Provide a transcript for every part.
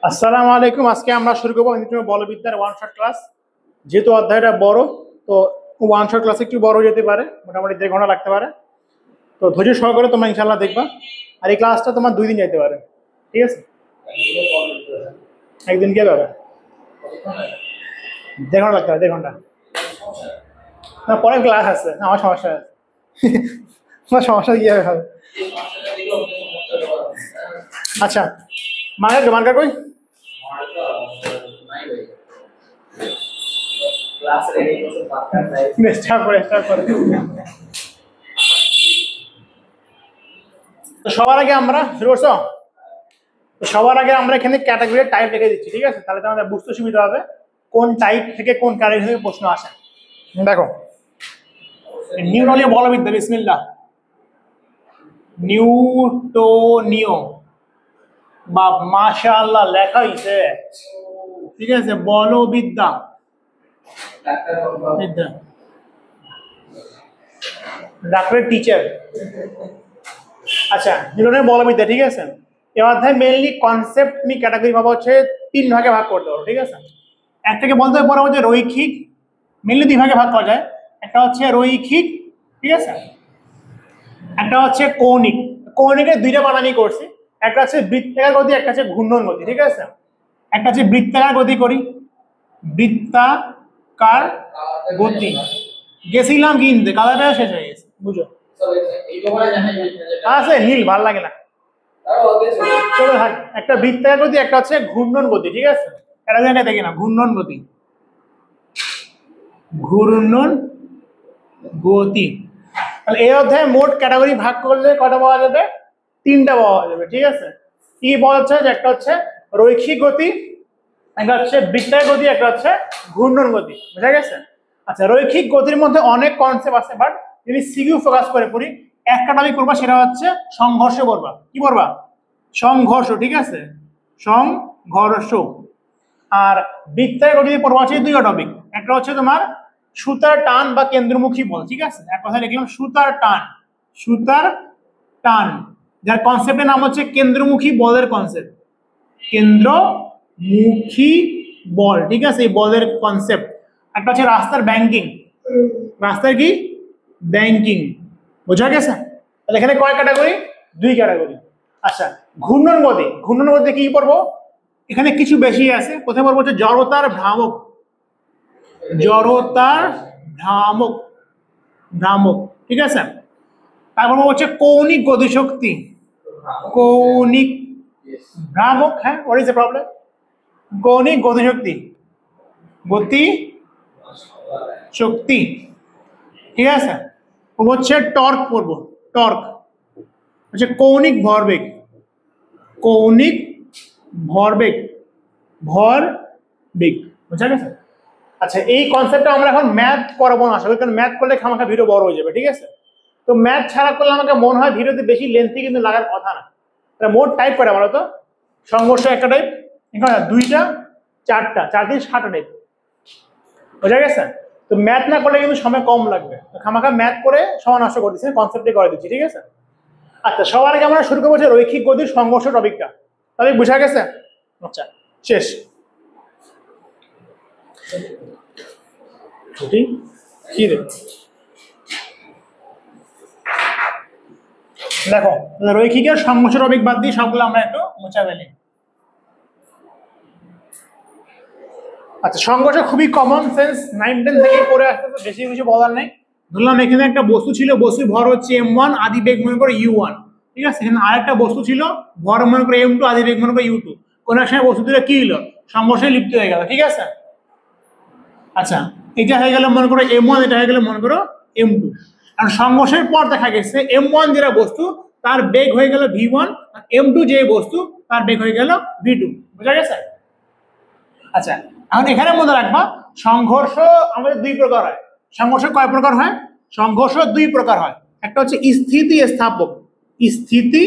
আসসালামু আলাইকুম। আজকে আমরা শুরু করবো বলবিদ্যার ওয়ান শট ক্লাস। যেহেতু অধ্যায়টা বড়, তো ওয়ান শট ক্লাস একটু বড় যেতে পারে, মোটামুটি 1.5 ঘন্টা লাগতে পারে। তো ধৈর্য সহকারে তোমরা ইনশাল্লাহ দেখবা। আর এই ক্লাসটা তোমার 2 দিন যেতে পারে, ঠিক আছে? একদিন কি হবে? 1.5 ঘন্টা লাগতে পারে, 1.5 ঘন্টা। না, পরে ক্লাস আছে, আমার সমস্যা আছে। আমার সমস্যা কি হবে? আচ্ছা, মার্কার মার্কার কই? সবার আগে আমরা শুরু করছো। সবার আগে আমরা এখানে ক্যাটাগরি টাইপ লিখে দিচ্ছি, ঠিক আছে? তাহলে তোমাদের বুঝতে সুবিধা হবে কোন টাইপ থেকে কোন ক্যাটাগরি থেকে প্রশ্ন আসে। দেখো, নিউটনীয় বলবিদ্যা, বিসমিল্লাহ। নিউটনীয় বা মাশাআল্লাহ লেখা হইছে, ঠিক আছে? বলবিদ্যা বিদ্যা, ডাক্তারের টিচার। আচ্ছা, নিউটনের বলবিদ্যা, ঠিক আছে? এই অধ্যায় মেইনলি কনসেপ্ট নিয়ে ক্যাটাগরি ভাবা হচ্ছে 3 ভাগে ভাগ করতে পারো, ঠিক আছে? একটাকে বলতে পারো যে রৈখিক, মেইনলি 2 ভাগে ভাগ করা যায়। একটা হচ্ছে রৈখিক, ঠিক আছে? একটা হচ্ছে কৌণিক। কৌণিকের 2টা বানানি করছি, একটা হচ্ছে বৃত্তাকার গতি, একটা হচ্ছে ঘূর্ণন গতি, ঠিক আছে? একটা হচ্ছে বৃত্তাকার গতি করি, বৃত্তাকার গতি। গেছিলাম কিনতে, কালারটা শেষ হয়ে গেছে, বুঝো? আছে নীল, ভালো লাগে না। চলো থাক, একটা বৃত্তাকার গতি, একটা হচ্ছে ঘূর্ণন গতি, ঠিক আছে? এটা জায়গায় দেখি না, ঘূর্ণন গতি, ঘূর্ণন গতি। তাহলে এই অধ্যায়ে মোট ক্যাটাগরি ভাগ করলে কটা পাওয়া যাবে? 3টা পাওয়া যাবে, ঠিক আছে? কি বলা হচ্ছে যে একটা হচ্ছে রৈখিক গতি, একটা হচ্ছে বৃত্তাকার গতি, একটা হচ্ছে ঘূর্ণন গতি। বুঝা গেছে? আচ্ছা, রৈখিক গতির মধ্যে অনেক কনসেপ্ট আছে, বাট যদি সিকিউ ফোকাস করে পড়ি, একটা টপিক করবা, সেটা হচ্ছে সংঘর্ষ করবা। কি করবা? সংঘর্ষ, ঠিক আছে? সংঘর্ষ। আর বৃত্তাকার গতিতে পড়বা হচ্ছে 2টা টপিক। একটা হচ্ছে তোমার সুতার টান বা কেন্দ্রমুখী বল, ঠিক আছে? এক কথা লিখলাম সুতার টান, সুতার টান, যার কনসেপ্টের নাম হচ্ছে কেন্দ্রমুখী বলের কনসেপ্ট, কেন্দ্রমুখী বল, ঠিক আছে? এই বলের কনসেপ্ট। একটা হচ্ছে রাস্তার ব্যাংকিং, রাস্তার কি ব্যাংকিং। বোঝা গেছে? তাহলে এখানে কয় ক্যাটাগরি? 2 ক্যাটাগরি। আচ্ছা, ঘূর্ণন গতি। ঘূর্ণন গতি কি পড়বো? এখানে কিছু বেশি আছে। কোথায় পড়বো হচ্ছে জড়তার ভ্রামক, জড়তার ভ্রামক, ভ্রামক, ঠিক আছে? তারপর হচ্ছে কৌণিক গতিশক্তি, কৌণিক ভ্রামক। হ্যাঁ, হোয়াট ইজ দ্য প্রবলেম? কৌণিক গতিশক্তি, গতি শক্তি, ঠিক আছে? হচ্ছে টর্ক পড়বো, টর্ক হচ্ছে কৌণিক ভরবেগ, কৌণিক ভরবেগ, ভরবেগ। বুঝা গেছে? আচ্ছা, এই কনসেপ্টটা আমরা এখন ম্যাথ করাবো না, আসলে কারণ ম্যাথ করলে খামাখা ভিডিও বড় হয়ে যাবে, ঠিক আছে? তো ম্যাথ ছাড়া করলে আমাকে মনে হয় ভিডিওতে বেশি লেন্থি কিন্তু লাগার কথা না। তাহলে মোট টাইপ করে বলো তো। সংঘর্ষ একটা টাইপ, এখানে 2টা, 4টা, 4 দিন 7টা টাইপ। বোঝা গেছে? তো ম্যাথ না করলে কিন্তু সময় কম লাগবে, খামাখা ম্যাথ করে সময় নষ্ট করে দিচ্ছি, কনসেপ্টে করে দিচ্ছি, ঠিক আছে? আচ্ছা, সবার আগে আমরা শুরু করবো রৈখিক গতির সংঘর্ষ টপিকটা। তবে বুঝা গেছে? আচ্ছা, শেষ। কি রে দেখো, রৈখিকের সংঘর্ষ টপিক বাদ দিয়ে সবগুলো আমরা একটু মুছা ফেলি। আচ্ছা, সংঘর্ষ খুবই কমন সেন্স, 9-10 থেকে পড়ে আসতে, তো বেশি কিছু বলার নেই। ধরলাম এখানে একটা বস্তু ছিল, বস্তুর ভর হচ্ছে m1, আদি বেগ মনে করো u1, ঠিক আছে? এখানে আরেকটা বস্তু ছিল, ভর মনে করো m2, আদি বেগ মনে করো u2। কোন এক সময় বস্তু দুটো কি হলো? সংঘর্ষে লিপ্ত হয়ে গেল, ঠিক আছে? আচ্ছা, এটা হয়ে গেল মনে করো m1, এটা হয়ে গেল মনে করো m2। আর সংঘর্ষের পর দেখা গেছে m1 যেটা বস্তু, তার বেগ হয়ে গেল v1, আর m2 যে বস্তু, তার বেগ হয়ে গেল v2। বুঝা গেছে? আচ্ছা, এখন এখানে মনে রাখবা সংঘর্ষ আমাদের 2 প্রকার হয়। সংঘর্ষ কয় প্রকার হয়? সংঘর্ষ 2 প্রকার হয়। একটা হচ্ছে স্থিতি স্থাপক, স্থিতি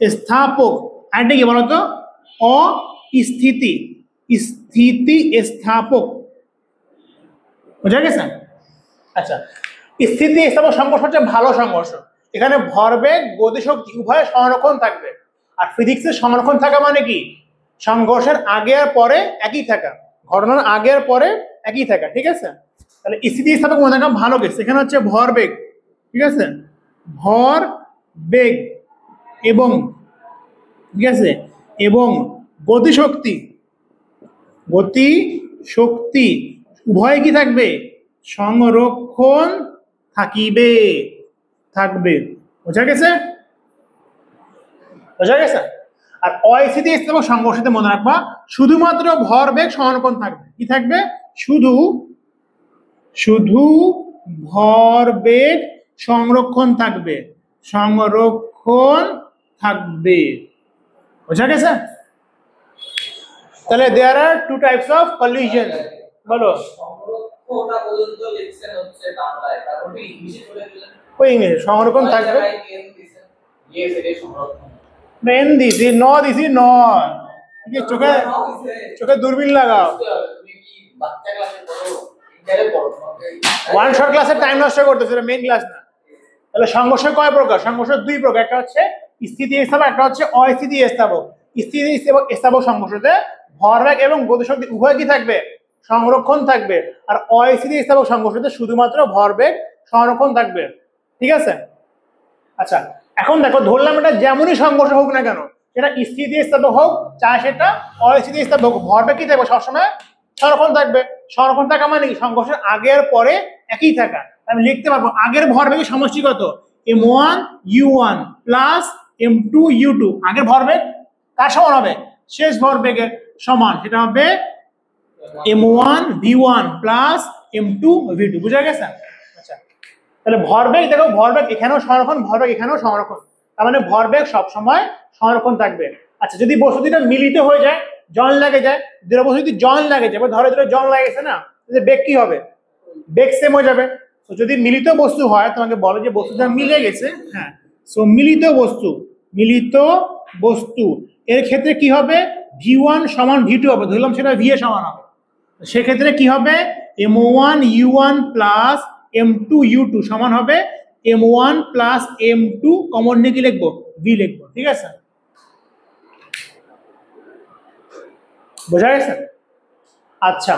স্থাপক। আরেকটা কি বলতো? অস্থিতি, স্থিতি স্থাপক। বুঝা গেছে? আচ্ছা, স্থিতি স্থাপক সংঘর্ষ হচ্ছে ভালো সংঘর্ষ। এখানে ভরবেগ, গতিশক্তি উভয় সংরক্ষণ থাকবে। আর ফিজিক্সের সংরক্ষণ থাকা মানে কি? সংঘর্ষের আগে আর পরে একই থাকা, ঘটনার আগে আর পরে একই থাকা, ঠিক আছে। তাহলে স্থিতিস্থাপক মনে রাখা ভালো কেস। এখানে হচ্ছে ভরবেগ, ঠিক আছে, ভর বেগ এবং, ঠিক আছে, এবং গতিশক্তি, গতিশক্তি উভয় কি থাকবে, সংরক্ষণ থাকিবে, থাকবে। বোঝা গেছে, বোঝা গেছে। আর অস্থিতিস্থাপক সংঘর্ষতে মনে রাখবা শুধুমাত্র ভরবেগ সংরক্ষণ থাকবে। কি থাকবে, শুধু শুধু ভরবেগ সংরক্ষণ থাকবে, সংরক্ষণ থাকবে। বোঝা গেছে। তাহলে দেয়ার আর টু টাইপস অফ কলিশন। বলো সংরক্ষণটা পর্যন্ত লিখছেন হচ্ছে বাংলায়, তারপরে ইংলিশে চলে গেলেন। ওই ইংলিশে সংরক্ষণ থাকবে, ইয়েস এটা সংরক্ষণ। মেন দিছি ন দিছি ন, কি চোখে চোখে দূরবীন লাগাও। তুমি কি বাচ্চা ক্লাসে পড়ো, ইন্টারে পড়ো? ওয়ান শট ক্লাসে টাইম নষ্ট করতেছ, এটা মেইন ক্লাস না। তাহলে সংঘর্ষ কয় প্রকার, সংঘর্ষ দুই প্রকার, একটা হচ্ছে স্থিতিস্থাপক, একটা হচ্ছে অস্থিতিস্থাপক। স্থিতিস্থাপক সংঘর্ষতে ভরবেগ এবং গতিশক্তি উভয় কি থাকবে, সংরক্ষণ থাকবে। আর অস্থিতিস্থাপক সংঘর্ষতে শুধুমাত্র ভরবেগ সংরক্ষণ থাকবে, ঠিক আছে। আচ্ছা এখন দেখো, ধরলাম এটা যেমনই সংঘর্ষ হোক না কেন, সেটা স্থিতিস্থাপক হোক চাই সেটা অস্থিতিস্থাপক হোক, ভরবেগ কি থাকবে, সবসময় সংরক্ষণ থাকবে। সংরক্ষণ থাকা মানে কি, সংঘর্ষের আগে আর পরে একই থাকা। আমি লিখতে পারবো আগের ভরবেগের সমষ্টি কত, m1 u1 plus m2 u2। আগের ভরবেগ কার সমান হবে, শেষ ভরবেগের সমান, সেটা হবে m1 v1 plus m2 v2। বুঝা গেছে। আচ্ছা তাহলে ভরবেগ দেখো, ভরবেগ এখানেও সংরক্ষণ, ভরবেগ এখানেও সংরক্ষণ, তার মানে ভরবেগ সবসময় সংরক্ষণ থাকবে। আচ্ছা যদি বস্তু দুটো মিলিত হয়ে যায়, জন লাগে যায়, দুটো বস্তু যদি জন লাগে যায়, ধরো দুটো জন লাগেছে না, বেগ কি হবে, বেগ সেম হয়ে যাবে। তো যদি মিলিত বস্তু হয়, তোমাকে বলে যে বস্তুটা মিলে গেছে, হ্যাঁ, সো মিলিত বস্তু, মিলিত বস্তু এর ক্ষেত্রে কি হবে, v1 সমান v2 হবে, ধরলাম সেটা v এর সমান হবে। সেক্ষেত্রে কি হবে, m1 u1 plus m2 u2 সমান হবে m1 প্লাস m2, কমন নিয়ে কি লিখবো, v লিখবো, ঠিক আছে। বোঝা গেছে। আচ্ছা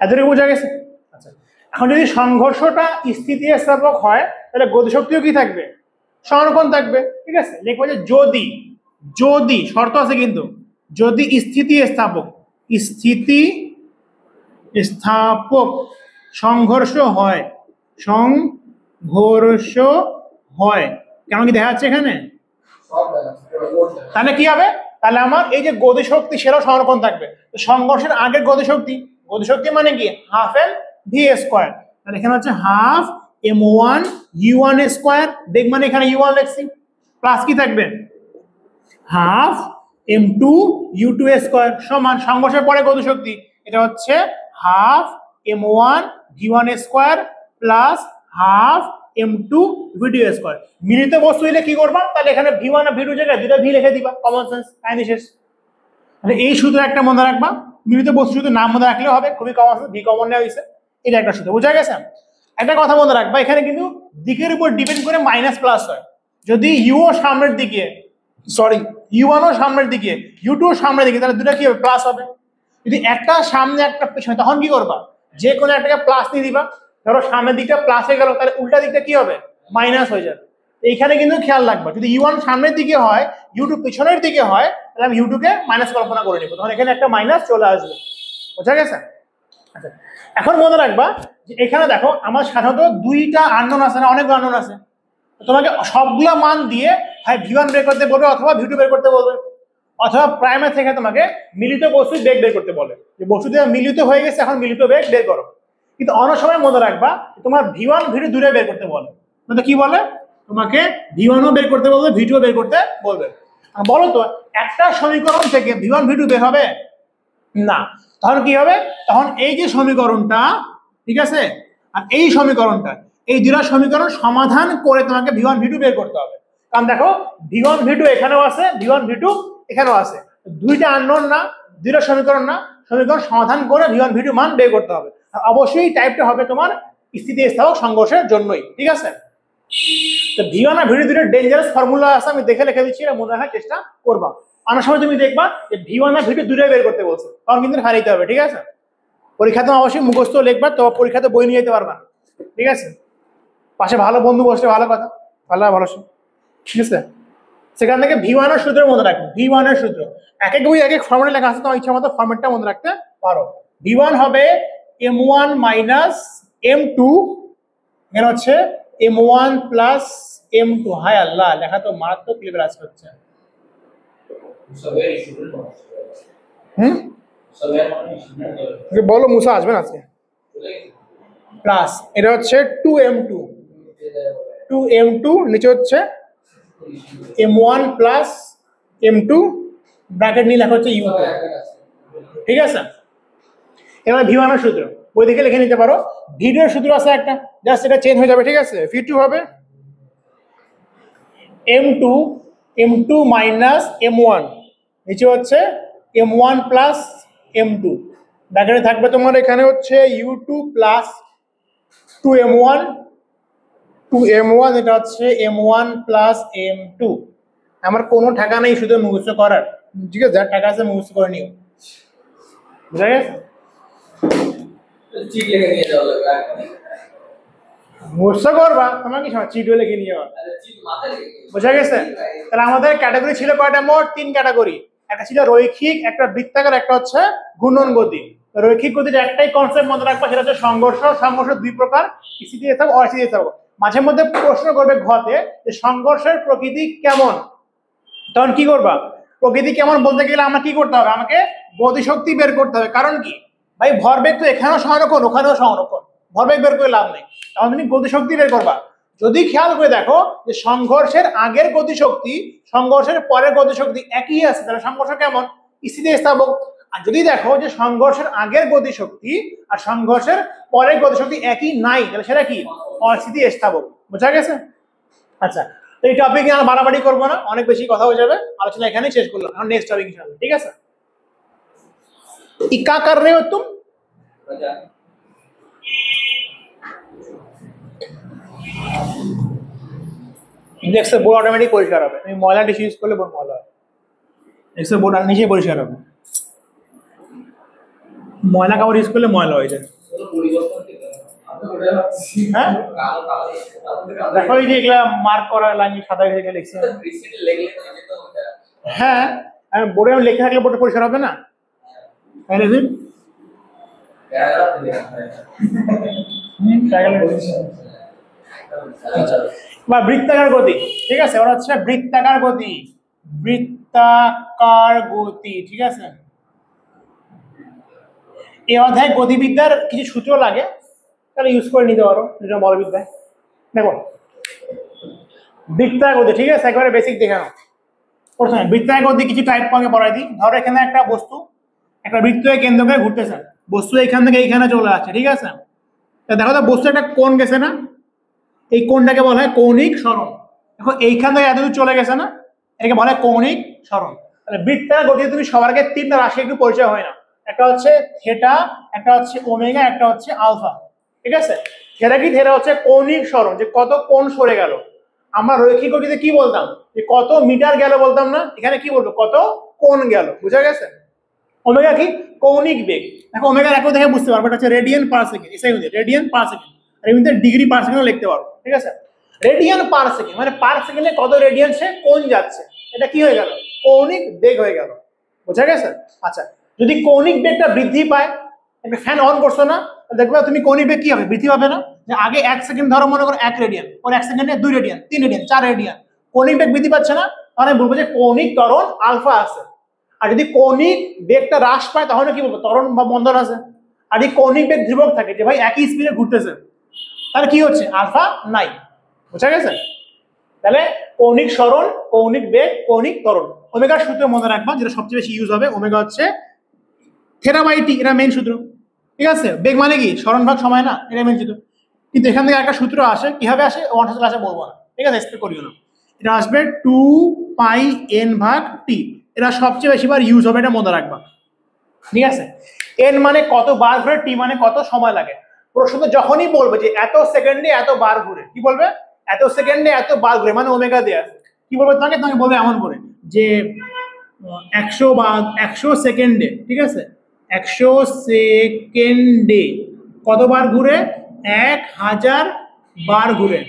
এতটুকু বোঝা গেছে। আচ্ছা এখন যদি সংঘর্ষটা স্থিতিস্থাপক হয়, তাহলে গতিশক্তিও কি থাকবে, সংরক্ষণ থাকবে, ঠিক আছে। লিখবো যে যদি, যদি শর্ত আছে কিন্তু, যদি স্থিতিস্থাপক, স্থিতিস্থাপক সংঘর্ষ হয়, সংঘর্ষ হয়, কেমন কি দেখা যাচ্ছে এখানে, তাহলে কি হবে, তাহলে আমার এই যে গতিশক্তি সেটাও সংরক্ষণ থাকবে। সংঘর্ষের আগের গতিশক্তি, গতিশক্তি মানে কি হাফ এল ভি স্কোয়ার, তাহলে এখানে হচ্ছে হাফ m1 u1 স্কোয়ার, বেগ মানে এখানে u1 লিখছি, প্লাস কি থাকবে হাফ m2 u2 স্কোয়ার সমান সংঘর্ষের পরে গতিশক্তি, এটা হচ্ছে half m1 v1 square plus half m2 v2 square. মিলিত বস্তু হলে কি করবা, তাহলে এখানে v1 আর v2 জায়গায় দুটো v লিখে দিবা, কমন সেন্স, কাহিনী শেষ। তাহলে এই সূত্র একটা মনে রাখবা, মিলিত বস্তু শুধু নাম মনে রাখলেও হবে, খুবই কমন, ভি কমন নেওয়া হয়েছে, এটা একটা সূত্র। বুঝা গেছে। একটা কথা মনে রাখবা, এখানে কিন্তু দিকের উপর ডিপেন্ড করে মাইনাস প্লাস হয়। যদি ইউ সামনের দিকে, সরি u1 ও সামনের দিকে, u2 ও সামনের দিকে, তাহলে দুটো কি হবে, প্লাস হবে। যদি একটা সামনে একটা পিছনে, তখন কি করবা, যে কোনো একটাকে প্লাস দিয়ে দিবা। ধরো সামনের দিকটা প্লাস হয়ে গেল, তাহলে উল্টা দিকটা কি হবে, মাইনাস হয়ে যাবে। এইখানে কিন্তু খেয়াল রাখবা, যদি u1 সামনের দিকে হয়, u2 পিছনের দিকে হয়, তাহলে আমি u2 কে মাইনাস কল্পনা করে নিব, তখন এখানে একটা মাইনাস চলে আসবে। বোঝা গেছে। আচ্ছা এখন মনে রাখবা যে এখানে দেখো আমার সাধারণত দুইটা আননোন আছে না, অনেকগুলো আননোন আছে, তোমাকে সবগুলা মান দিয়ে হয় v1 বের করতে বলবে অথবা v2 বের করতে বলবে, অথবা প্রাইমারি থেকে তোমাকে মিলিত বস্তুর বেগ বের করতে বলে, যে বস্তু দিয়ে মিলিত হয়ে গেছে, এখন মিলিত বেগ বের করো। কিন্তু অনেক সময় মনে রাখবা তোমার v1 v2 দূরে বের করতে বলে, মানে কি বলে, তোমাকে v1 ও বের করতে বলবে, v2 ও বের করতে বলবে। বলো তো একটা সমীকরণ থেকে v1 v2 বের হবে না, তখন কি হবে, তখন এই যে সমীকরণটা, ঠিক আছে, আর এই সমীকরণটা, এই দুটো সমীকরণ সমাধান করে তোমাকে v1 v2 বের করতে হবে। কারণ দেখো v1 v2 এখানেও আছে, v1 v2 এখানেও আছে, দুইটা আননোন না, দুইটা সমীকরণ না, সমীকরণ সমাধান করে v1 v2 মান বের করতে হবে। আর অবশ্যই টাইপটা হবে তোমার স্থিতিস্থাপক সংঘর্ষের জন্যই, ঠিক আছে। তো V1 আর V2 দুটো ডেঞ্জারাস ফর্মুলা আছে, আমি দেখে লিখে দিচ্ছি, এটা মনে রাখার চেষ্টা করবা। অনেক সময় তুমি দেখবা যে V1 আর V2 দুটোই বের করতে বলছে, তখন কিন্তু হারিয়ে হবে, ঠিক আছে? পরীক্ষাতে অবশ্যই মুখস্থ লিখবা, তো পরীক্ষাতে বই নিয়ে যেতে পারবা, ঠিক আছে? পাশে ভালো বন্ধু বসলে ভালো কথা, ভালো ঠিক আছে? সেখান থেকে V1 এর সূত্র মনে রাখবে, V1 এর সূত্র এক এক বই এক এক ফর্মেটে লেখা আছে, তোমার ইচ্ছা মতো ফর্মেটটা মনে রাখতে পারো। V1 হবে M1 মাইনাস M2, এখানে হচ্ছে M1 প্লাস M2। হায় আল্লাহ, লেখা তো মারাত্মক লেভেল আজকে হচ্ছে। বলো মুসা আসবে না আজকে। প্লাস এটা হচ্ছে 2M2, 2M2 নিচে হচ্ছে M1 প্লাস M2 ব্র্যাকেট নিয়ে লেখা হচ্ছে U2, ঠিক আছে? এবার V1 এর সূত্র ওই দিকে লিখে নিতে পারো। V2 এর সূত্র আছে একটা, জাস্ট এটা চেঞ্জ হয়ে যাবে, ঠিক আছে? V2 হবে M2 মাইনাস M1, নিচে হচ্ছে M1 প্লাস M2, ব্র্যাকেটে থাকবে তোমার এখানে হচ্ছে U2 প্লাস 2M1, এটা হচ্ছে M1 প্লাস M2। আমার কোনো টাকা নেই শুধু মুখস্থ করার, ঠিক আছে? যার টাকা আছে মুখস্থ করে নিও, বুঝা গেছে? চিট লিখে নিয়ে যাওয়া লাগবে। মুখস্থ করবা, তোমার কি সময় চিট লিখে নিয়ে যাওয়া, চিট মাথায় লিখে। বুঝা গেছে? তাহলে আমাদের ক্যাটাগরি ছিল কয়টা? মোট 3 ক্যাটাগরি। একটা ছিল রৈখিক, একটা বৃত্তাকার, একটা হচ্ছে ঘূর্ণন গতি। রৈখিক গতির একটাই কনসেপ্ট মনে রাখবা, সেটা হচ্ছে সংঘর্ষ। সংঘর্ষ দুই প্রকার, স্থিতি থাকবে, অস্থিতি থাকবে। মাঝে মধ্যে প্রশ্ন করবে ঘতে যে সংঘর্ষের প্রকৃতি কেমন, তখন কি করবা? প্রকৃতি কেমন বলতে গেলে আমরা কি করতে হবে? আমাকে গতিশক্তি বের করতে হবে। কারণ কি ভাই, ভরবেগ তো এখানেও সংরক্ষণ ওখানেও সংরক্ষণ, ভরবেগ বের করে লাভ নেই, তখন তুমি গতিশক্তি বের করবা। যদি খেয়াল করে দেখো যে সংঘর্ষের আগের গতিশক্তি সংঘর্ষের পরের গতিশক্তি একই আছে, তাহলে সংঘর্ষ কেমন? স্থিতিস্থাপক। আর যদি দেখো যে সংঘর্ষের আগের গতিশক্তি আর সংঘর্ষের পরের গতিশক্তি একই নাই, তাহলে সেটা কি? অস্থিতিস্থাপক। বোঝা গেছে? আচ্ছা, তো এই টপিক নিয়ে আর বাড়াবাড়ি করবো না, অনেক বেশি কথা হয়ে যাবে, আলোচনা এখানেই শেষ করলাম। এখন নেক্সট টপিক ইনশাআল্লাহ, ঠিক আছে? क्या कर रहे हो तुम? নেক্সট বোর্ড অটোমেটিক পরিষ্কার হবে, তুমি ময়লা টিস্যু ইউজ করলে বোর্ড ময়লা হয়। নেক্সট বোর্ড নিচেই পরিষ্কার হবে, ময়লা কাপড় ইউজ করলে ময়লা হয়ে যায়। হ্যাঁ দেখো, এই যে এগুলা মার্ক করা লাইন সাদা হয়ে লিখছে। হ্যাঁ, বোর্ডে লেখা থাকলে বোর্ডে পরিষ্কার হবে না? বা বৃত্তাকার গতি, ঠিক আছে? ওরা হচ্ছে বৃত্তাকার গতি, বৃত্তাকার গতি, ঠিক আছে? এই অধ্যায় গতিবিদ্যার কিছু সূত্র লাগে, তাহলে ইউজ করে নিতে পারো যেটা বলবিদ্যায়। দেখো বৃত্তাকার গতি, ঠিক আছে? একেবারে বেসিক দেখে নাও। প্রথমে বৃত্তাকার গতি কিছু টাইপ আগে পড়াই দিই। ধরো এখানে একটা বস্তু একটা বৃত্তকে কেন্দ্র করে ঘুরতেছে, বস্তু এখান থেকে এইখানে চলে আসছে, ঠিক আছে? দেখো তো বস্তু একটা কোণ গেছে না, এই কোণটাকে বলা হয় কৌণিক সরণ। দেখো এইখান থেকে এতদূর চলে গেছে না, এটাকে বলা হয় কৌণিক সরণ। তাহলে বৃত্তাকার গতি তুমি সবার আগে 3টা রাশি একটু পরিচয় হয় না, একটা হচ্ছে থেটা, একটা হচ্ছে ওমেগা, একটা হচ্ছে আলফা, ঠিক আছে? থেটা কি? থেটা হচ্ছে কৌণিক সরণ, যে কত কোণ সরে গেল। আমরা রৈখিক গতিতে কি বলতাম? যে কত মিটার গেল বলতাম না, এখানে কি বলবো? কত কোণ গেল। বুঝা গেছে? ওমেগা কি? কৌণিক বেগ। দেখো ওমেগার একটু দেখে বুঝতে পারবো, এটা হচ্ছে radian per second, SI radian per second, আর এমনিতে ডিগ্রি পার সেকেন্ডও লিখতে পারবো, ঠিক আছে? রেডিয়ান পার সেকেন্ড মানে পার সেকেন্ডে কত রেডিয়ান সে কোণ যাচ্ছে, এটা কি হয়ে গেল? কৌণিক বেগ হয়ে গেল। বুঝা গেছে? আচ্ছা, যদি কৌণিক বেগটা বৃদ্ধি পায়, একটা ফ্যান অন করছো না, দেখবে তুমি কৌণিক বেগ কি হবে? বৃদ্ধি পাবে না? যে আগে 1 সেকেন্ড ধরো মনে করো 1 রেডিয়ান, পরে 1 সেকেন্ডে 2 রেডিয়ান, 3 রেডিয়ান, 4 রেডিয়ান, কৌণিক বেগ বৃদ্ধি পাচ্ছে না, তাহলে বলবো যে কৌণিক ত্বরণ আলফা আছে। আর যদি কৌণিক বেগটা হ্রাস পায় তাহলে কি বলবো? ত্বরণ বা মন্দন আছে। আর এই কৌণিক বেগ ধ্রুবক থাকে, যে ভাই একই স্পিডে ঘুরতেছে, তাহলে কি হচ্ছে? আলফা নাই। বুঝা গেছে? তাহলে কৌণিক সরণ, কৌণিক বেগ, কৌণিক ত্বরণ। ওমেগার সূত্র মনে রাখবা, যেটা সবচেয়ে বেশি ইউজ হবে। ওমেগা হচ্ছে থেটা বাই টি, এটা মেইন সূত্র, ঠিক আছে? বেগ মানে কি? সরণ ভাগ সময় না, এটা মেইন সূত্র। কিন্তু এখান থেকে একটা সূত্র আসে, কিভাবে আসে ওয়ান ক্লাসে বলবো না, ঠিক আছে? এক্সপেক্ট করিও না। এটা আসবে 2 পাই n ভাগ টি, এটা সবচেয়ে বেশি বার ইউজ হবে, এটা মনে রাখবা, ঠিক আছে? n মানে কত বার ঘুরে, টি মানে কত সময় লাগে। প্রশ্ন যখনই বলবে যে এত সেকেন্ডে এত বার ঘুরে, কি বলবে? এত সেকেন্ডে এত বার ঘুরে মানে ওমেগা দেয়া আছে। কি বলবো তোমাকে, তোমাকে বলবে এমন করে যে 100 সেকেন্ডে, ঠিক আছে, 100 সেকেন্ডে কতবার ঘুরে, 1000 বার ঘুরে,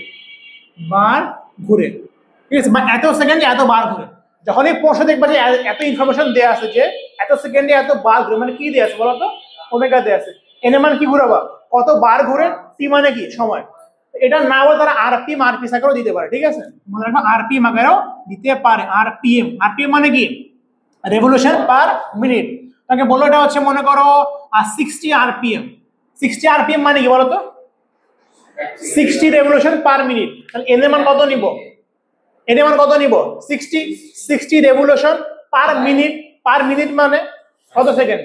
বার ঘুরে, ঠিক আছে, বা এত সেকেন্ডে এত বার ঘুরে। যখনই প্রশ্ন দেখবা যে এত ইনফরমেশন দেওয়া আছে যে এত সেকেন্ডে এত বার ঘুরে, মানে কি দেওয়া আছে বলো তো, ওমেগা দেওয়া আছে। এন এর মানে কি ঘুরাবা, কত বার ঘুরে, টি মানে কি সময়। এটা না বলে তারা আরপিএম আরপিএস আকারেও দিতে পারে, ঠিক আছে, মনে রাখো আরপিএম আকারেও দিতে পারে। আরপিএম, আরপিএম মানে কি রেভলিউশন পার মিনিট। তাকে বললো এটা হচ্ছে মনে করো 60 আরপিএম। 60 আরপিএম মানে কি বলতো, 60 রেভলিউশন পার মিনিট। তাহলে এন এর মান কত নিব, এন এর মান কত নিব 60, 60 revolution per minute, per minute মানে কত সেকেন্ড,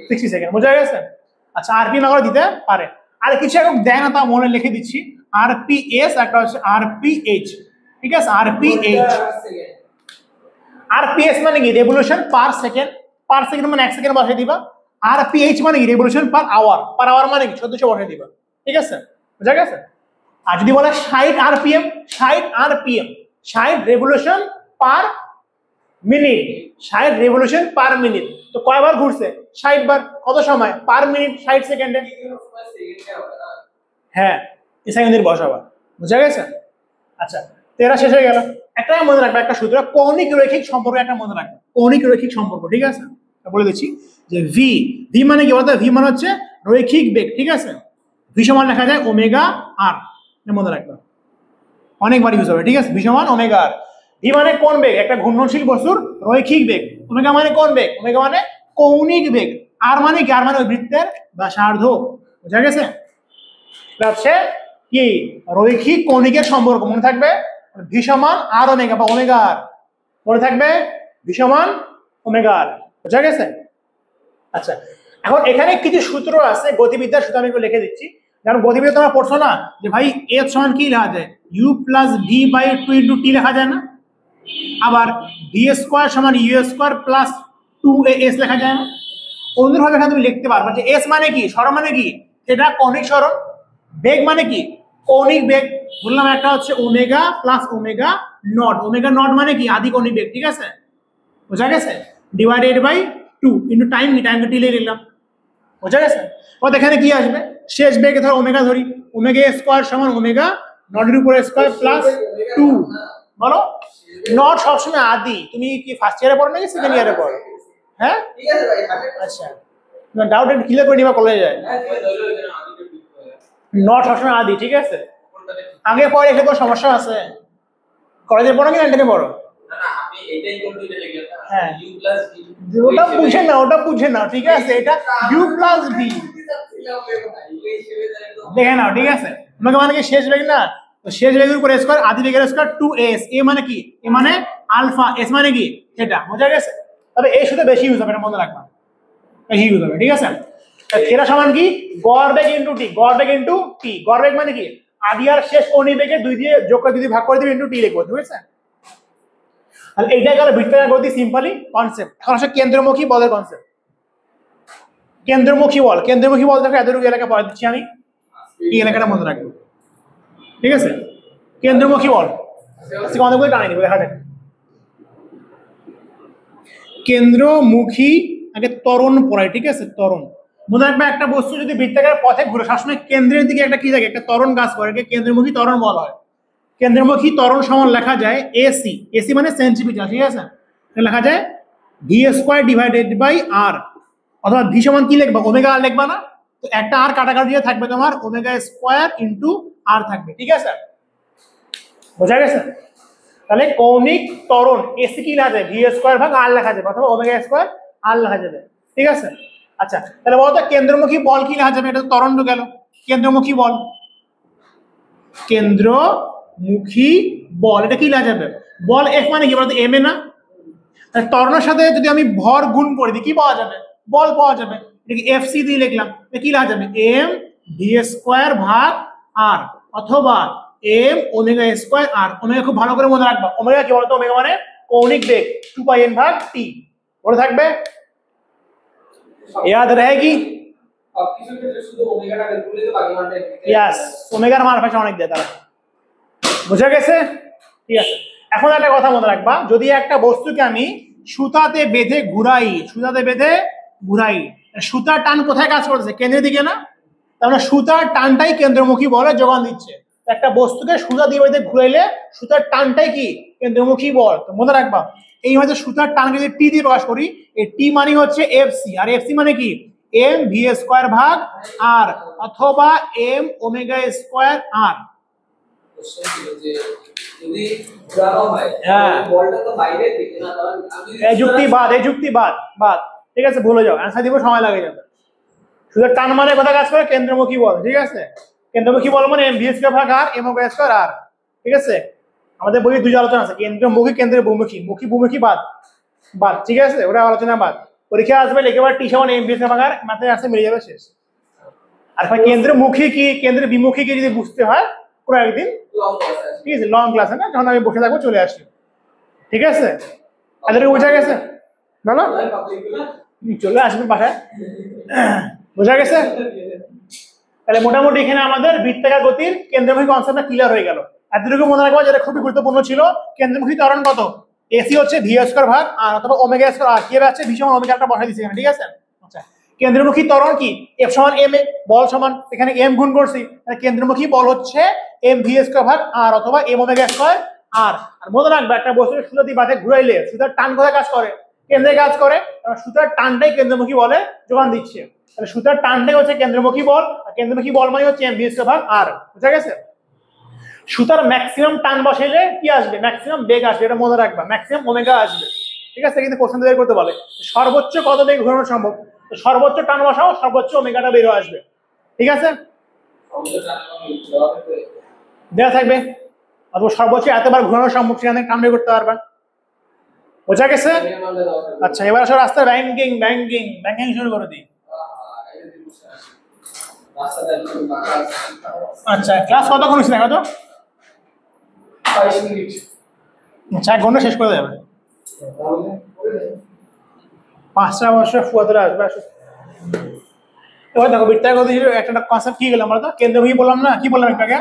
60 সেকেন্ড, বোঝা গেছে। আচ্ছা আরপিএম আকারে দিতে পারে। আর কিছু একক দেয় না, তা মনে লিখে দিচ্ছি, আরপিএস একটা হচ্ছে আরপিএইচ, ঠিক আছে, আরপিএইচ। আরপিএস মানে কি revolution per second, per second মানে 1 সেকেন্ড বসে দিবা। আরপিএইচ মানে কি রেভলিউশন পার আওয়ার মানে কি 1400 বসে দিবা, ঠিক আছে, বুঝা গেছে। আর যদি বলে 60 RPM, 60 RPM, 60 revolution per minute, 60 revolution per minute, তো কয়বার ঘুরছে 60 বার, কত সময় পার মিনিট 60 সেকেন্ডে, হ্যাঁ এই সেকেন্ডের বসাবা, বুঝা গেছে। আচ্ছা তেরা শেষ হয়ে গেল। একটা মনে রাখবে, একটা সূত্র কৌণিক রৈখিক সম্পর্ক একটা মনে রাখবে, কৌণিক রৈখিক সম্পর্ক, ঠিক আছে, বলে দিচ্ছি যে ভি, ভি মানে কি বলতো, ভি মানে হচ্ছে রৈখিক বেগ, ঠিক আছে, ভি সমান লেখা যায় ওমেগা আর, মনে রাখবে অনেকবার ইউজ হবে, ঠিক আছে, ভি সমান ওমেগা আর। ভি মানে কোন বেগ, একটা ঘূর্ণনশীল বস্তুর রৈখিক বেগ। ওমেগা মানে কোন বেগ, ওমেগা মানে কৌণিক বেগ। আর মানে কি, আর মানে ওই বৃত্তের ব্যাসার্ধ, বুঝা গেছে। হচ্ছে কি রৈখিক কৌণিকের সম্পর্ক, মনে থাকবে ভি সমান আর ওমেগা বা ওমেগা আর, মনে থাকবে ভি সমান ওমেগা আর, বুঝা গেছে। আচ্ছা এখন এখানে কিছু সূত্র আছে গতিবিদ্যার সূত্র, আমি লিখে দিচ্ছি। যেমন গতিবিদ্যা তোমরা পড়ছো না যে ভাই এফ সমান কি লেখা যায়, u plus v by 2 into t লেখা যায় না, আবার ভি স্কোয়ার সমান ইউ স্কোয়ার প্লাস 2as লেখা যায় না। অনুরূপভাবে এখানে তুমি লিখতে পারবে যে এস মানে কি, সরণ মানে কি, এটা কৌণিক সরণ, বেগ মানে কি কৌণিক বেগ, বললাম একটা হচ্ছে omega plus omega not, omega not মানে কি আদি কৌণিক বেগ, ঠিক আছে, বোঝা গেছে, ডিভাইডেড বাই 2 ইন্টু টাইম, টাইমকে টি লিখে নিলাম, বোঝা গেছে। অর্থাৎ এখানে কি আসবে, শেষ বেগে ধর ওমেগা ধরি, ওমেগা স্কোয়ার সমান ওমেগা নটের উপরে স্কোয়ার প্লাস 2, বলো নট সবসময় আদি। তুমি কি ফার্স্ট ইয়ারে পড়ো নাকি সেকেন্ড ইয়ারে পড়ো, হ্যাঁ ঠিক আছে ভাই, আচ্ছা না ডাউট একটু ক্লিয়ার করে নিবা কলেজে যায়, নট সবসময় আদি, ঠিক আছে, আগে পরে এখানে কোনো সমস্যা আছে, কলেজে পড়ো কি নাইনটেনে পড়ো, না না আপনি এটাই কন্টিনিউ লিখলেন না, হ্যাঁ u প্লাস v, ওটা বুঝে না, ওটা বুঝে না, ঠিক আছে, এটা ইউ প্লাস বি দেখে নাও, ঠিক আছে। তোমাকে মানে কি শেষ বেগ না, তো শেষ বেগের উপর স্কয়ার, আদি বেগের স্কয়ার 2s, এ মানে কি, এ মানে আলফা, এস মানে কি থিটা, বোঝা গেছে। তবে এই শুধু বেশি ইউজ হবে, এটা মনে রাখবা, বেশি ইউজ হবে, ঠিক আছে। থিটা সমান কি গড় বেগ ইনটু টি, গড় বেগ ইনটু টি, গড় বেগ মানে কি আদি আর শেষ কৌণিক বেগের 2 দিয়ে যোগ করে 2 দিয়ে ভাগ করে দিবে ইনটু টি লিখবো, ঠিক আছে। আর এইটা গেল বৃত্তাকার গতি সিম্পলি কনসেপ্ট। এখন আসলে কেন্দ্রমুখী বলের কনসেপ্ট। কেন্দ্রমুখী বল, কেন্দ্রমুখী বল দেখো এতটুকু এলাকা পড়া দিচ্ছি আমি, এই এলাকাটা মনে রাখবো, ঠিক আছে। কেন্দ্রমুখী বল আজকে অনেকগুলো টানাই দিব, দেখা যাক। কেন্দ্রমুখী আগে ত্বরণ পড়ায়, ঠিক আছে, ত্বরণ মনে রাখবে। একটা বস্তু যদি বৃত্তাকার পথে ঘুরে সবসময় কেন্দ্রের দিকে একটা কি থাকে, একটা ত্বরণ কাজ করে, কেন্দ্রমুখী ত্বরণ বল হয়। কেন্দ্রমুখী ত্বরণ সমান লেখা যায় এসি, এসি মানে সেন্ট্রিপিটাল, ঠিক আছে, লেখা যায় ভি স্কোয়ার ডিভাইডেড বাই আর, অথবা ভি সমান কি লিখবা ওমেগা আর লিখবা না, তো একটা আর কাটাকাটি দিয়ে থাকবে তোমার ওমেগা স্কোয়ার ইন্টু আর থাকবে, ঠিক আছে, বোঝা গেছে। তাহলে কৌণিক ত্বরণ এসি কি লেখা যায় ভি স্কোয়ার ভাগ আর লেখা যাবে, অথবা ওমেগা স্কোয়ার আর লেখা যাবে, ঠিক আছে। আচ্ছা তাহলে বলতো কেন্দ্রমুখী বল কি লেখা যাবে, এটা তো ত্বরণ গেল, কেন্দ্রমুখী বল, কেন্দ্রমুখী বল এটা কি লেখা যাবে, বল এফ মানে কি বলতো এম এ না, ত্বরণের সাথে যদি আমি ভর গুণ করে দিই কি পাওয়া যাবে, বল পাওয়া যাবে, এটা কি এফ সি দিয়ে লিখলাম, এটা কি লেখা যাবে এম ভি স্কোয়ার ভাগ আর, অথবা এম ওমেগা স্কোয়ার আর। ওমেগা খুব ভালো করে মনে রাখবা, ওমেগা কি বলতো, ওমেগা মানে কৌণিক বেগ 2 পাই এন ভাগ টি, মনে থাকবে, याद रहेगी। अब কিছু ক্ষেত্রে শুধু ওমেগাটা বের করলে তো বাকি মানটা यस ওমেগার মান পাশে অনেক দেয় তারা। বুঝা গেছে? ঠিক আছে, এখন একটা কথা মনে রাখবা, যদি একটা বস্তুকে আমি সুতাতে বেঁধে ঘুরাই, সুতার টান কোথায় কাজ করতেছে? কেন্দ্রের দিকে না? তার মানে সুতার টানটাই কেন্দ্রমুখী বলে যোগান দিচ্ছে। একটা বস্তুকে সুতা দিয়ে বেঁধে ঘুরাইলে সুতার টানটাই কি? কেন্দ্রমুখী বল। তো মনে রাখবা, এই হচ্ছে সুতার টানকে যদি টি দিয়ে প্রকাশ করি, এই টি মানে হচ্ছে এফসি, আর এফসি মানে কি? এম ভি স্কোয়ার ভাগ আর, অথবা এম ওমেগা স্কোয়ার আর। কোশ্চেন ছিল যে যদি ঘোরানো হয় হ্যাঁ, বলটা তো বাইরে দিকে না, কারণ আমি এই যুক্তি বাদ। ঠিক আছে, ভুলে যাও, অ্যান্সার দিব, সময় লাগে যাবে। সুতরাং টান মানে কথা কাজ করে কেন্দ্রমুখী বল। ঠিক আছে, কেন্দ্রমুখী বল মানে এম ভি স্কয়ার ভাগ আর এম ওমেগা স্কয়ার আর। ঠিক আছে, আমাদের বইয়ে দুটো আলোচনা আছে, কেন্দ্রমুখী, কেন্দ্রের বহুমুখী, মুখী বাদ। ঠিক আছে, ওটা আলোচনা বাদ। পরীক্ষা আসবে লিখে টি সমান এম ভি স্কয়ার ভাগ আর, মাথায় আসে মিলে যাবে, শেষ। আর কেন্দ্রমুখী কি কেন্দ্রের বিমুখী কি যদি বুঝতে হয় পুরো একদিন, লং প্রসেস ঠিক আছে, লং ক্লাসে না, যখন আমি বসে থাকবো চলে আসি। ঠিক আছে, তাদেরকে বোঝা গেছে? বলো, নয় পাবলিকগুলো চলে আসবে বাসায়। বোঝা গেছে? তাহলে মোটামুটি এখানে আমাদের বৃত্তাকার গতির কেন্দ্রমুখী কনসেপ্টটা ক্লিয়ার হয়ে গেল। এতটুকু মনে রাখবো, যেটা খুবই গুরুত্বপূর্ণ ছিল, কেন্দ্রমুখী ত্বরণ কত? এসি হচ্ছে ভি স্কয়ার ভাগ আর, অথবা ওমেগা স্কয়ার আর। কি আছে? ভি সমান ওমেগাটা বসাই দিয়েছি এখানে। ঠিক আছে, আচ্ছা, কেন্দ্রমুখী ত্বরণ কি? এফ সমান এম এ, বল সমান এখানে এম গুণ করছি, তাহলে কেন্দ্রমুখী বল হচ্ছে এম ভি স্কয়ার ভাগ আর, অথবা এম ওমেগা স্কয়ার আর। আর মনে রাখবে, একটা বস্তুকে সুতা দিয়ে বাঁধে ঘুরাইলে সুতার টান কোথায় কাজ করে? কেন্দ্রে কাজ করে। সুতার টানটাই কেন্দ্রমুখী বলে যোগান দিচ্ছে। তাহলে সুতার টানটাই হচ্ছে কেন্দ্রমুখী বল, আর কেন্দ্রমুখী বল মানে হচ্ছে এম ভি স্কয়ার ভাগ আর। বুঝা গেছে? সুতার ম্যাক্সিমাম টান বসাইলে কি আসবে? ম্যাক্সিমাম বেগ আসবে, এটা মনে রাখবা, ম্যাক্সিমাম ওমেগা আসবে। ঠিক আছে, কিন্তু কোশ্চেন বের করতে বলে সর্বোচ্চ কত বেগ ঘোরানো সম্ভব, তো সর্বোচ্চ টান বসাও, সর্বোচ্চ ওমেগাটা বের হয়ে আসবে। ঠিক আছে, দেওয়া থাকবে, অথবা সর্বোচ্চ এতবার ঘোরানো সম্ভব, সেখানে টান বের করতে পারবা। বোঝা গেছে? আচ্ছা, এবার আসো রাস্তায় ব্যাংকিং শুরু করে দিই। আচ্ছা, ক্লাস কতক্ষণ হচ্ছে দেখো তো? 5 মিনিট। আচ্ছা, 1 ঘন্টা শেষ করে যাবে। 5টা বছর ফুয়াতে আসবে, আসো। এবার দেখো, বৃত্তাকার গতি একটা কনসেপ্ট কি গেল আমরা, তো কেন্দ্রমুখী বললাম না, কি বললাম একটু আগে?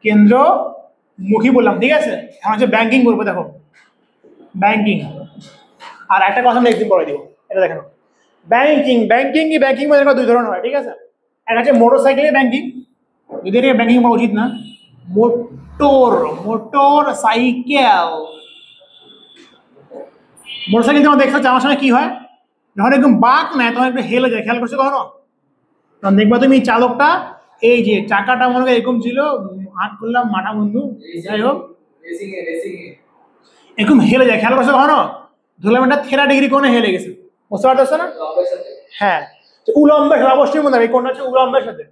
কেন্দ্রমুখী বললাম। ঠিক আছে, এখন হচ্ছে ব্যাংকিং করবো। দেখো, ব্যাংকিং আর একটা কথা আমি একদিন পরে দিব, এটা দেখো। ব্যাংকিং মানে দুই ধরনের হয়। ঠিক আছে, একটা হচ্ছে মোটর সাইকেলের ব্যাংকিং, যদি এটা ব্যাংকিং করা উচিত না, মোটর সাইকেল তোমার দেখছো আমার সময় কি হয়, যখন একদম বাঁক নেয় তখন একটু হেলে যায়, খেয়াল করছো কখনো? তখন দেখবা তুমি চালকটা, এই যে চাকাটা মনে হয় এরকম ছিল, হাত করলাম মাথা বন্ধু, যাই হোক রেসিং এ এরকম হেলে যায়, খেয়াল করছো কখনো? ধরলাম একটা 13 ডিগ্রি কোণে হেলে গেছে, বুঝতে পারতেছো না? লম্বের সাথে হ্যাঁ, উলম্বের সাথে অবশ্যই মনে রাখবে, কোনটা হচ্ছে উলম্বের সাথে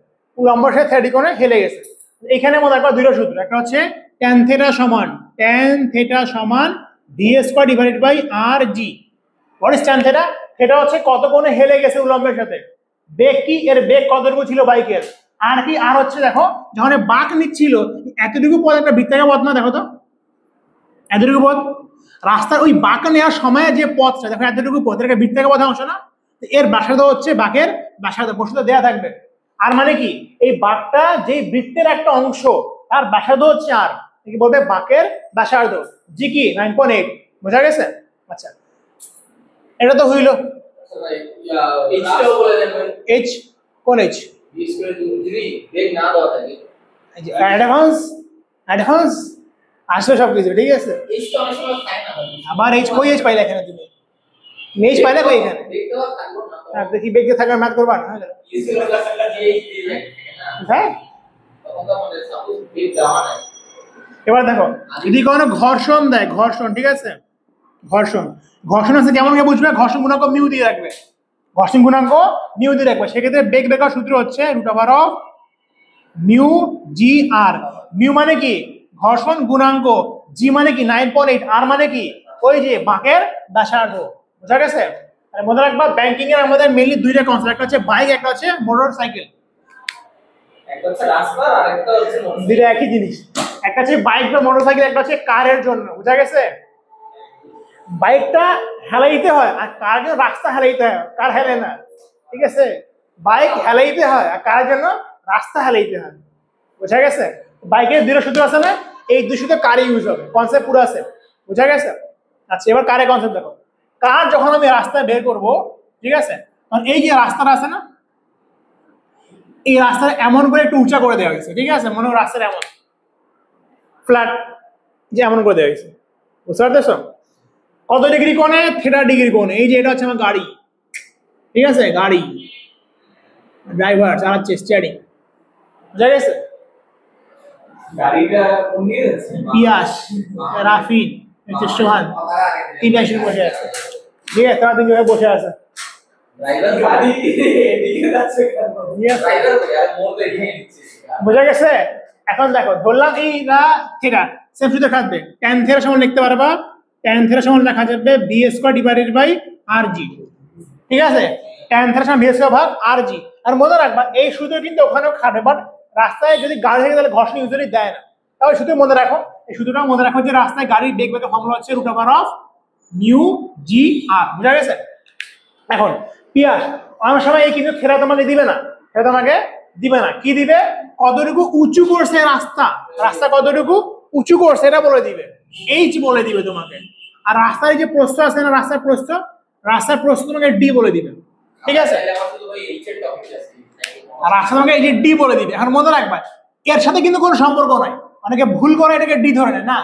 13 কোণে হেলে গেছে। এখানে মনে রাখবা দুটো সূত্র, একটা হচ্ছে tan থিটা সমান v square divided by r g. What is tan theta? Theta হচ্ছে কত কোণে হেলে গেছে উলম্বের সাথে। বেগ কি? এর বেগ কতটুকু ছিল বাইকের। আর কি? আর হচ্ছে দেখো, যখন বাঁক নিচ্ছিল, এতটুকু পথ একটা বৃত্তাকার পথ না, দেখো তো এতটুকু পথ, রাস্তার ওই বাঁক নেওয়ার সময় যে পথটা দেখো, এতটুকু পথ, এটা বৃত্তাকার পথ অংশ না? এর ব্যাসার্ধ হচ্ছে বাঁকের ব্যাসার্ধ, প্রশ্ন দেওয়া থাকবে। আর মানে কি? এই বাঁকটা যে বৃত্তের একটা অংশ, তার ব্যাসার্ধ হচ্ছে আর, কি বলবে? বাঁকের ব্যাসার্ধ। জি কি 9.8। বোঝা গেছে? আচ্ছা, এটা তো হইলো। ভাই এইচটাও বলে দেবেন। এইচ কোন এইচ? বি স্কয়ার যদি বেগ না দেওয়া থাকে, অ্যাডভান্স আসলে সব কিছু ঠিক আছে। এইচটা অনেক সময় থাকে না ভাই। আবার এইচ কই এইচ পাইলে এখানে তুমি? এইচ পাইলে কই এখানে? বেগ দেওয়া থাকলো না তো। হ্যাঁ, দেখি বেগে থাকার ম্যাথ করবা না? ইসিও ক্লাসটা দিয়ে দিয়ে না। হ্যাঁ, তখন তো আমাদের সাপোজ বেগ দেওয়া নাই। এবার দেখো, যদি কোনো ঘর্ষণ দেয়, ঘর্ষণ, ঠিক আছে, ঘর্ষণ আছে কেমন কে বুঝবে? ঘর্ষণ গুণাঙ্ক মিউ দিয়ে রাখবে, সেক্ষেত্রে বেগ বেকার সূত্র হচ্ছে √অফ মিউ জি আর। মিউ মানে কি? ঘর্ষণ গুণাঙ্ক, জি মানে কি? 9.8, আর মানে কি? ওই যে বাঁকের ব্যাসার্ধ। বুঝা গেছে? মনে রাখবা, ব্যাংকিং এর আমাদের মেইনলি দুইটা কনসেপ্ট, একটা হচ্ছে বাইক, একটা হচ্ছে মোটর সাইকেল। একটা হচ্ছে রাস্তা আর একটা হচ্ছে মোটর। দুইটা একই জিনিস, একটা হচ্ছে বাইক বা মোটর সাইকেল, একটা হচ্ছে কারের জন্য। বুঝা গেছে? বাইকটা হেলাইতে হয় আর কার জন্য রাস্তা হেলাইতে হয়, কার হেলে না। ঠিক আছে, বাইক হেলাইতে হয় আর কার জন্য রাস্তা হেলাইতে হয়। বুঝা গেছে? বাইকের দুটো সূত্র আছে না, এই দুই সূত্র কারে ইউজ হবে, কনসেপ্ট পুরো আছে, বুঝা গেছে? আচ্ছা এবার কারে কনসেপ্ট দেখো। কার যখন আমি রাস্তায় বের করব, ঠিক আছে, তখন এই যে রাস্তাটা আছে না, এই রাস্তাটা এমন করে একটু উঁচা করে দেওয়া হয়েছে, ঠিক আছে, মনে হয় রাস্তাটা এমন ফ্ল্যাট যে এমন করে দেওয়া হয়েছে, বুঝতে পারতেছো? কত ডিগ্রি কোণে? থিটা ডিগ্রি কোণে। এই যে এটা হচ্ছে আমার গাড়ি, ঠিক আছে, গাড়ি, ড্রাইভার চালাচ্ছে স্টিয়ারিং, বুঝা গেছে? গাড়িটা কোন দিকে যাচ্ছে? পিয়াস, রাফিন, হচ্ছে সোহান, তিনটা এসে বসে আছে, ঠিক আছে, তারা তিনজন বসে আছে। ড্রাইভার গাড়ি এদিকে যাচ্ছে কেন? Yes. ড্রাইভার আর মোড় দেখিয়ে দিচ্ছে। বোঝা গেছে? এখন দেখো ধরলাম এই না থিটা সেম সূত্র খাটবে, tan থিটা সমান লিখতে পারবা, tan থিটা সমান লেখা যাবে B square divided by r জি, ঠিক আছে, tan থিটা সমান বি স্কয়ার ভাগ আর জি। আর মনে রাখবা এই সূত্র কিন্তু ওখানেও খাটে, বাট রাস্তায় যদি গাড়ি থাকে তাহলে ঘর্ষণ ইউজুয়ালি দেয় না। তাহলে সূত্র মনে রাখো, এই সূত্রটা মনে রাখো যে রাস্তায় গাড়ির বেগ বেগের ফর্মুলা হচ্ছে root over of mu g আর, বুঝা গেছে? এখন পিয়াস অনেক সময় এই কিন্তু থিটা তোমাকে দিবে না, থিটা তোমাকে দিবে না, কি দিবে? কতটুকু উঁচু করছে রাস্তা, রাস্তা কতটুকু উঁচু করছে এটা বলে দিবে, এইচ বলে দিবে তোমাকে। আর রাস্তার যে প্রস্থ আছে না, রাস্তার প্রস্থ, রাস্তার প্রস্থ তোমাকে ডি বলে দিবে, ঠিক আছে? তাহলে আমার শুধু ওই এইচ এর টপিক আছে। আর রাস্তা তোমাকে এই যে ডি বলে দিবে। এখন মনে রাখবা এর সাথে কিন্তু কোনো সম্পর্ক নাই, অনেকে ভুল করে এটাকে ডি ধরে নেয়, না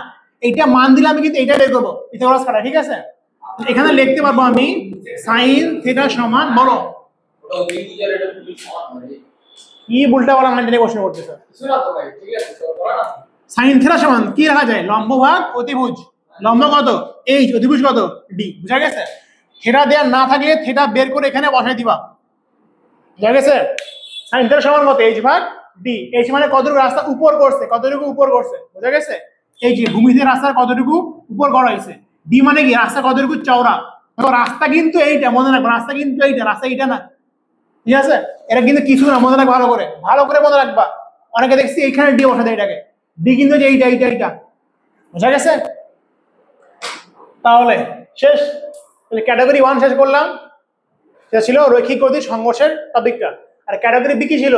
এইটা মান দিলে আমি কিন্তু এইটা বের করবো, পিথাগোরাস কাটা, ঠিক আছে? এখানে লিখতে পারবো আমি সাইন থিটা সমান, বলো ওটা ওই বুঝার এটা খুবই সমান মানে কি উল্টা বলা মানে প্রশ্ন করতেছে। কিছু না তো ভাই, ঠিক আছে তো বলা না। সাইন থিটা সমান কি রাখা যায়? লম্ব ভাগ অতিভুজ। লম্ব কত? এইচ, অতিভুজ কত? ডি, বুঝা গেছে? থিটা দেওয়া না থাকলে থিটা বের করে এখানে বসাই দিবা, বুঝা গেছে? সাইন থিটা সমান কত? এইচ ভাগ ডি। এইচ মানে কতটুকু রাস্তা উপর করছে, কতটুকু উপর করছে, বুঝা গেছে? এই যে ভূমিতে রাস্তার কতটুকু উপর করা হয়েছে। ডি মানে কি? রাস্তা কতটুকু চওড়া। দেখো রাস্তা কিন্তু এইটা, মনে রাখবো রাস্তা কিন্তু এইটা, রাস্তা এইটা না, ঠিক আছে? এটা কিন্তু কিছু না, মনে রাখবা, ভালো করে ভালো করে মনে রাখবা। অনেকে দেখছি এইখানে ডি বসা দেয় এটাকে, ডি কিন্তু যে এইটা এইটা এইটা, বুঝা গেছে? তাহলে শেষ, তাহলে ক্যাটাগরি 1 শেষ করলাম, সেটা ছিল রৈখিক গতি সংঘর্ষের টপিকটা। আর ক্যাটাগরি বি কি ছিল?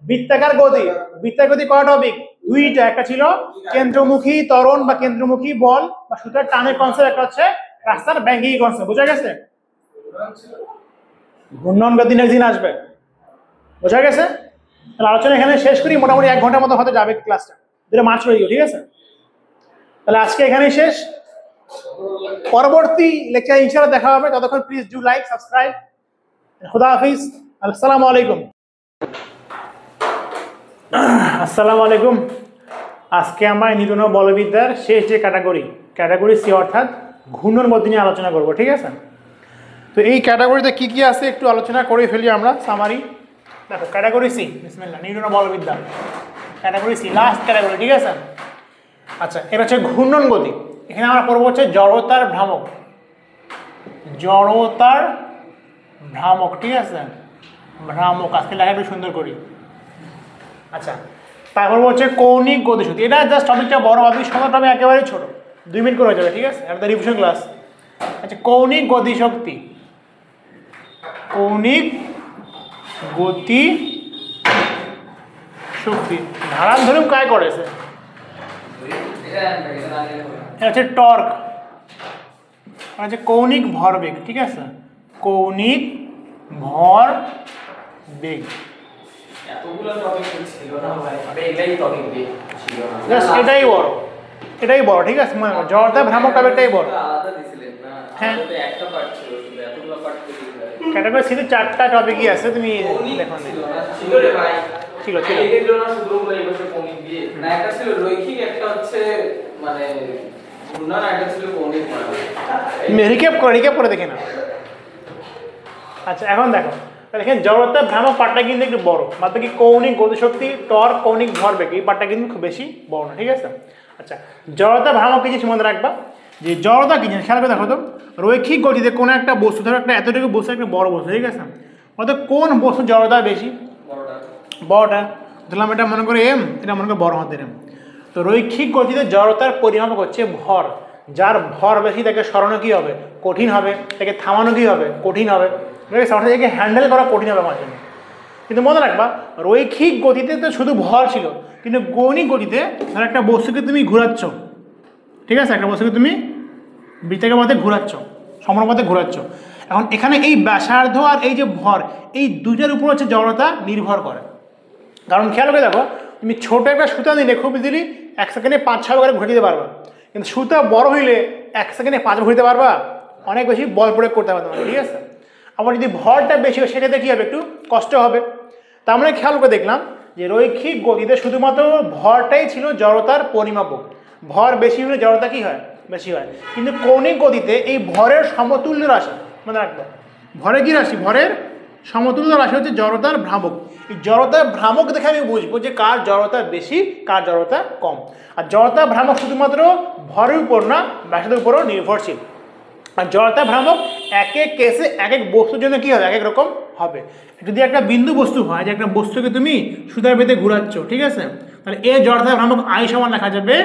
বৃত্তাকার গতি। বৃত্তাকার গতি কয়টা টপিক? দুইটা, একটা ছিল কেন্দ্রমুখী ত্বরণ বা কেন্দ্রমুখী বল বা সুতার টানের কনসেপ্ট, একটা হচ্ছে রাস্তার ব্যাঙ্কিং কনসেপ্ট, বুঝা গেছে? ঘূর্ণন গতি নেক্সট দিন আসবে, বোঝা গেছে? তাহলে আলোচনা এখানে শেষ করি, মোটামুটি 1 ঘন্টার মতো হয়তো যাবে ক্লাসটা, যেটা মার্চ হয়ে গেল, ঠিক আছে? তাহলে আজকে এখানেই শেষ, পরবর্তী লেকচার ইনশাআল্লাহ দেখা হবে, ততক্ষণ প্লিজ ডু লাইক, সাবস্ক্রাইব, খুদা হাফিজ, আসসালামু আলাইকুম। আসসালামু আলাইকুম। আজকে আমরা নিউটন বলবিদ্যার শেষ যে ক্যাটাগরি সি অর্থাৎ ঘূর্ণন গতি নিয়ে আলোচনা করব, ঠিক আছে? তো এই ক্যাটাগরিতে কি কি আছে একটু আলোচনা করে ফেলি আমরা, সামারি। দেখো ক্যাটাগরি সি, বিসমিল্লাহ, নিউটন বলবিদ্যা ক্যাটাগরি সি, লাস্ট ক্যাটাগরি, ঠিক আছে? আচ্ছা, এটা হচ্ছে ঘূর্ণন গতি। এখানে আমরা পড়বো হচ্ছে জড়তার ভ্রামক, জড়তার ভ্রামক, ঠিক আছে? ভ্রামক, আজকে লেখা একটু সুন্দর করি। আচ্ছা, তারপর হচ্ছে কৌণিক গতিশক্তি। এটা জাস্ট টপিকটা বড়, আপনি সময় টপিক একেবারেই ছোট, 2 মিনিট করে হয়ে যাবে, ঠিক আছে? একটা রিভিশন ক্লাস। আচ্ছা, কৌণিক গতিশক্তি, কৌণিক গতি শক্তি ধারান ধরুন কায় করেছে, এটা হচ্ছে টর্ক, হচ্ছে কৌণিক ভরবেগ, ঠিক আছে? কৌণিক ভর বেগ, এতগুলো টপিক ছিল না ভাই, মানে এটাই টপিক ছিল না, জাস্ট এটাই বড়, ঠিক আছে? মনে করো জড়তা ভ্রামক টপিকটাই বড়। আলাদা দিছিলেন না, হ্যাঁ, তো একটা পার্ট ছিল, শুধু এতগুলো পার্ট ছিল ভাই। ক্যাটাগরি সিতে 4টা টপিকই আছে, তুমি দেখো ছিল না, ছিল রে ভাই, ছিল এটা ছিল না শুধুগুলো এইভাবে কৌণিক দিয়ে না, একটা ছিল রৈখিক, একটা হচ্ছে মানে ঘূর্ণন, আর একটা ছিল কৌণিক মানে রিক্যাপ করে দেখে না। আচ্ছা, এখন দেখো তাহলে এখানে জড়তা ভ্রামক পার্টটা কিন্তু একটু বড়, মাত্র কি কৌণিক গতিশক্তি, টর্ক, কৌণিক ভরবেগ, এই পার্টটা কিন্তু খুব বেশি বড় না, ঠিক আছে? আচ্ছা, জড়তা ভ্রামক কি জিনিস মনে রাখবা, যে জড়তা কি জিনিস খেয়াল করে দেখো তো, রৈখিক গতিতে কোনো একটা বস্তু, ধরো একটা এতটুকু বস্তু, একটা বড় বস্তু, ঠিক আছে? অর্থাৎ কোন বস্তু জড়তা বেশি? বড়টা। ধরলাম এটা মনে করে এম, এটা মনে করে বড় হাতের এম। তো রৈখিক গতিতে জড়তার পরিমাপ হচ্ছে ভর, যার ভর বেশি তাকে সরানো কি হবে? কঠিন হবে। তাকে থামানো কি হবে? কঠিন হবে। ঠিক আছে? অর্থাৎ একে হ্যান্ডেল করা কঠিন হবে আমার জন্য। কিন্তু মনে রাখবা রৈখিক গতিতে তো শুধু ভর ছিল, কিন্তু কৌণিক গতিতে ধর একটা বস্তুকে তুমি ঘোরাচ্ছ, ঠিক আছে, একটা বস্তুকে তুমি বৃত্তাকার পথে ঘোরাচ্ছ, সমান পথে ঘোরাচ্ছ। এখন এখানে এই ব্যাসার্ধ আর এই যে ভর, এই দুইটার উপর হচ্ছে জড়তা নির্ভর করে। কারণ খেয়াল করে দেখো, তুমি ছোট একটা সুতা নিলে খুব ইজিলি 1 সেকেন্ডে 5-6 বার ঘুরে দিতে পারবা, কিন্তু সুতা বড় হইলে 1 সেকেন্ডে 5 বার ঘুরতে পারবা, অনেক বেশি বল প্রয়োগ করতে পারবে তোমাকে, ঠিক আছে। আবার যদি ভরটা বেশি হয় সেক্ষেত্রে কী হবে, একটু কষ্ট হবে। তার মানে খেয়াল করে দেখলাম যে রৈখিক গতিতে শুধুমাত্র ভরটাই ছিল জড়তার পরিমাপক, ভর বেশি হলে জড়তা কী হয়, বেশি হয়। কিন্তু কৌণিক গতিতে এই ভরের সমতুল্য রাশি মনে রাখবে, ভরের কী রাশি, ভরের সমতুল্য রাশি হচ্ছে জড়তার ভ্রামক। এই জড়তার ভ্রামক দেখে আমি বুঝবো যে কার জড়তা বেশি কার জড়তা কম। আর জড়তা ভ্রামক শুধুমাত্র ভরের উপর না, ব্যাসের উপরও নির্ভরশীল। আর জড়তা ভ্রামক এক এক কেসে এক এক বস্তুর জন্য কী হবে, এক এক রকম হবে। যদি একটা বিন্দু বস্তু হয়, যে একটা বস্তুকে তুমি সুতার বেঁধে ঘুরাচ্ছ, ঠিক আছে, তাহলে এর জড়তা ভ্রামক আই সমান লেখা যাবে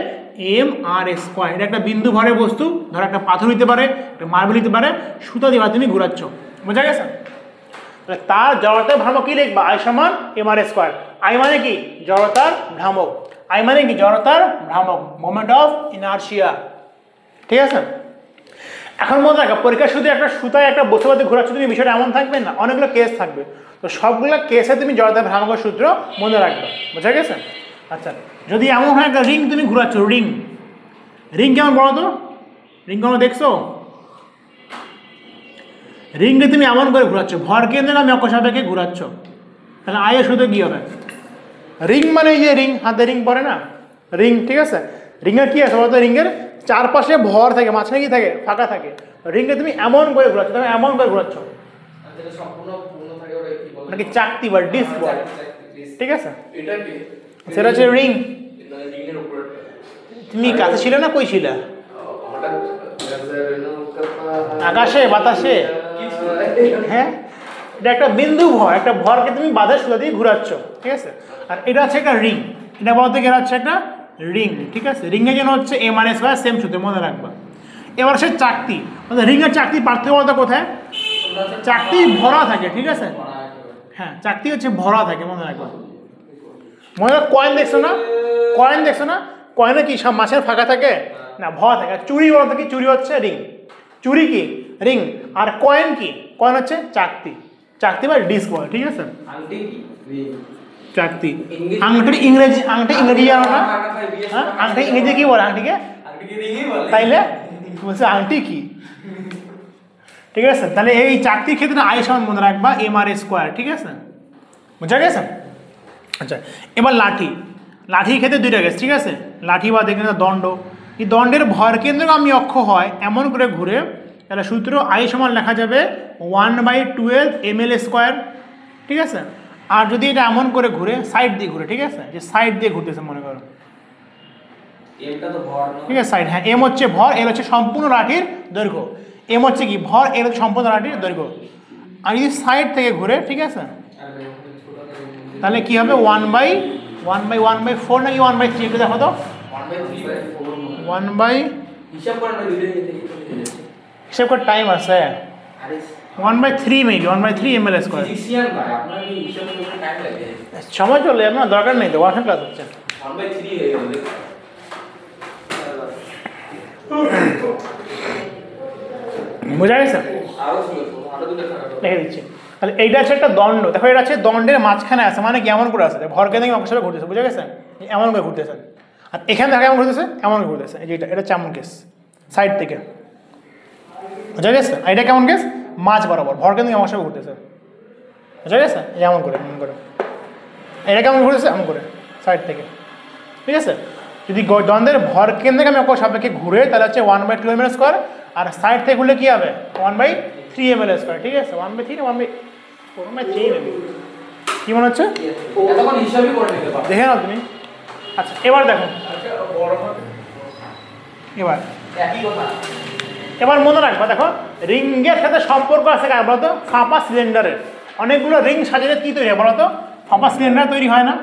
mr²। এটা একটা বিন্দু ভরের বস্তু, ধরো একটা পাথর হইতে পারে, একটা মার্বেল হইতে পারে, সুতা দিয়ে তুমি ঘুরাচ্ছ, বোঝা গেছে। তাহলে তার জড়তার ভ্রামক কি লিখবা, আই সমান mr²। আই মানে কি, জড়তার ভ্রামক। আই মানে কি, জড়তার ভ্রামক, মোমেন্ট অফ ইনার্শিয়া, ঠিক আছে। এখন মনে রাখা, পরীক্ষা শুধু একটা সুতায় একটা বস্তুবাদী ঘোরাচ্ছ তুমি, বিষয়টা এমন থাকবে না, অনেকগুলো কেস থাকবে। তো সবগুলো কেসে তুমি জড়তার ভ্রামকের সূত্র মনে রাখবে, বোঝা গেছে। আচ্ছা, যদি এমন হয় একটা রিং তুমি ঘোরাচ্ছ, রিং, রিং কেমন বলো তো, রিং কেমন দেখছো, রিংকে তুমি এমন করে ঘোরাচ্ছ, ভর কেন্দ্রে আমি অক্ষ সাপেক্ষে ঘোরাচ্ছ, তাহলে আয়ের শুধু কী হবে, রিং মানে এই যে রিং, হাতে রিং পরে না, রিং, ঠিক আছে। রিংয়ের কী আছে বলতো, রিংয়ের চারপাশে ভর থাকে, মাঝখানে কি থাকে, ফাঁকা থাকে। রিংকে তুমি এমন করে ঘোরাচ্ছ, তুমি এমন করে ঘোরাচ্ছ, ওটাকে চাকতি বা ডিস্ক বলে, ঠিক আছে। সেটা হচ্ছে রিং। তুমি কাছে ছিল না, কই ছিল, আকাশে, বাতাসে, হ্যাঁ। এটা একটা বিন্দু ভর, একটা ভরকে তুমি বাঁধা সুতা দিয়ে ঘুরাচ্ছ, ঠিক আছে। আর এটা হচ্ছে একটা রিং, এটা বলতে গেলে হচ্ছে একটা রিং, ঠিক আছে। রিংয়ের জন্য হচ্ছে mr² সেম সূত্র, মনে রাখবা। এবার সে চাকতি, রিংয়ের চাকতি পার্থক্য বলতে কোথায়, চাকতি ভরা থাকে, ঠিক আছে, হ্যাঁ, চাকতি হচ্ছে ভরা থাকে, মনে রাখবা। মনে রাখ, কয়েন দেখছো না, কয়েন দেখছো না, কয়েনে কি সব মাছের ফাঁকা থাকে না, ভরা থাকে। চুরি বলতে কি, চুরি হচ্ছে রিং, চুরি কি রিং, আর কয়েন কি, কয়েন হচ্ছে চাকতি, চাকতি বা ডিস্ক বলে, ঠিক আছে। চাকতি, আংটি ইংরেজি, আংটি ইংরেজি জানো না, হ্যাঁ, আংটি ইংরেজি কি বলে, আংটিকে, তাইলে বলছে আংটি কি, ঠিক আছে। তাহলে এই চাকতির ক্ষেত্রে আই সমান মনে রাখবা mr², ঠিক আছে, বুঝা গেছে। আচ্ছা, এবার লাঠি, লাঠির ক্ষেত্রে দুইটা কেস, ঠিক আছে। লাঠি বা দেখেন দণ্ড, এই দণ্ডের ভর কেন্দ্র আমি অক্ষ হয় এমন করে ঘুরে, তাহলে সূত্র আই সমান লেখা যাবে 1/12 ml², ঠিক আছে। আর যদি এটা এমন করে ঘুরে, সাইড দিয়ে ঘুরে, ঠিক আছে, যে সাইড দিয়ে ঘুরতেছে মনে করো, ঠিক আছে, সাইড, হ্যাঁ, এম হচ্ছে ভর, এল হচ্ছে সম্পূর্ণ লাঠির দৈর্ঘ্য, এম হচ্ছে কি ভর, এল হচ্ছে সম্পূর্ণ লাঠির দৈর্ঘ্য। আর যদি সাইড থেকে ঘুরে, ঠিক আছে, তাহলে কি হবে 1/1/4 নাকি 1/3, একটু দেখো তো, 1/, হিসাব করে টাইম আছে, 1/3 মেবি, 1/3 ml²। সময় চলে আপনার দরকার নেই তো, ওয়াশন ক্লাস হচ্ছে। বোঝা গেছে, লিখে দিচ্ছি। তাহলে এইটা আছে একটা দণ্ড, দেখো এটা আছে দণ্ডের মাঝখানে আছে, মানে কি এমন করে আছে, ভর কেন্দ্রে অক্ষ সাপেক্ষে ঘুরতেছে, বুঝা গেছে, এমন করে ঘুরতেছে। আর এখানে দেখো এমন ঘুরতেছে, এমন করে ঘুরতেছে, এই যে এটা চামন কেস, সাইড থেকে, বুঝা গেছে। আর এটা কেমন কেস, মাঝ বরাবর, ভর কেন্দ্রে অক্ষ সাপেক্ষে ঘুরতেছে, বুঝা গেছে, এমন করে, এমন করে। এটা কেমন ঘুরতেছে, এমন করে, সাইড থেকে, ঠিক আছে। যদি দ্বন্দ্বের ভর কেন্দ্রে আমি অক্ষ সাপেক্ষে ঘুরে, তাহলে হচ্ছে 1/2 ml², আর সাইড থেকে ঘুরলে কি হবে 1/3 ml², ঠিক আছে। 1/3 1/3 নেবে, কি মনে হচ্ছে, দেখে নাও তুমি। আচ্ছা, এবার দেখো, এবার মনে রাখবা, দেখো রিংয়ের সাথে সম্পর্ক আছে কার বলতো, ফাঁপা সিলিন্ডারের। অনেকগুলো রিং সাজিয়ে কি তৈরি হয় বলতো, ফাঁপা সিলিন্ডার তৈরি হয় না,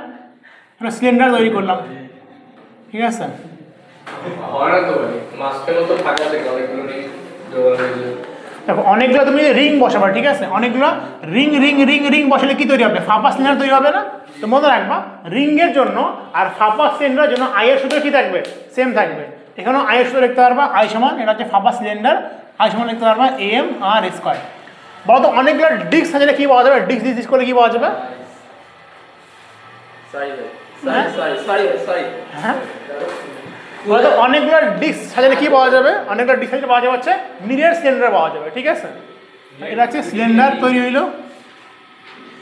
সিলিন্ডার তৈরি করলাম, ঠিক আছে। দেখো অনেকগুলো তুমি রিং বসাবা, ঠিক আছে, অনেকগুলো রিং রিং রিং রিং বসালে কি তৈরি হবে? ফাঁপা সিলিন্ডার তৈরি হবে না? তো মনে রাখবা রিং এর জন্য আর ফাঁপা সিলিন্ডারের জন্য আই এর সূত্র কি থাকবে? সেম থাকবে। এখানেও আই এর সূত্র লিখতে পারবা, আই সমান, এটা হচ্ছে ফাঁপা সিলিন্ডার, আই সমান লিখতে পারবা এম আর স্কয়ার। বলতো অনেকগুলো ডিস্ক সাজালে কি পাওয়া যাবে? ডিস্ক ডিস্ক করলে কি পাওয়া যাবে? হ্যাঁ, বলতো অনেকগুলো ডিস্ক সাজালে কি পাওয়া যাবে? অনেকগুলো ডিস্ক সাজালে পাওয়া যাবে হচ্ছে মিরের সিলিন্ডার পাওয়া যাবে, ঠিক আছে। এটা হচ্ছে সিলিন্ডার তৈরি হইলো,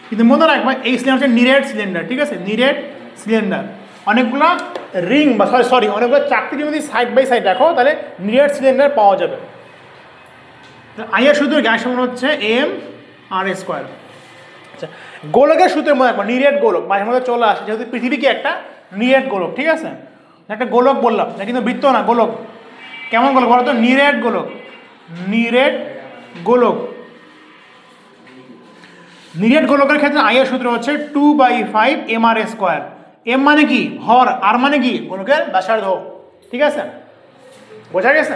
কিন্তু মনে রাখবা এই সিলিন্ডার হচ্ছে নিরেট সিলিন্ডার, ঠিক আছে, নিরেট সিলিন্ডার। অনেকগুলো রিং বা সরি অনেকগুলো চাকতি যদি সাইড বাই সাইড রাখো তাহলে নিরেট সিলিন্ডার পাওয়া যাবে। আইয়ের সূত্র গ্যাস সমান হচ্ছে এম আর স্কোয়ার। আচ্ছা, গোলকের সূত্র মনে রাখবা নিরেট গোলক মাঝে মধ্যে চলে আসে, যেহেতু পৃথিবী কি একটা নিরেট গোলক, ঠিক আছে। একটা গোলক বললাম, এটা কিন্তু বৃত্ত না, গোলক। কেমন গোলক বলো তো? নিরেট গোলক, নিরেট গোলক। নিরেট গোলকের ক্ষেত্রে আইয়ের সূত্র হচ্ছে 2/5 এম আর স্কোয়ার। এম মানে কি? ভর, আর মানে কি? গোলকের ব্যাসার্ধ, ঠিক আছে, বোঝা গেছে?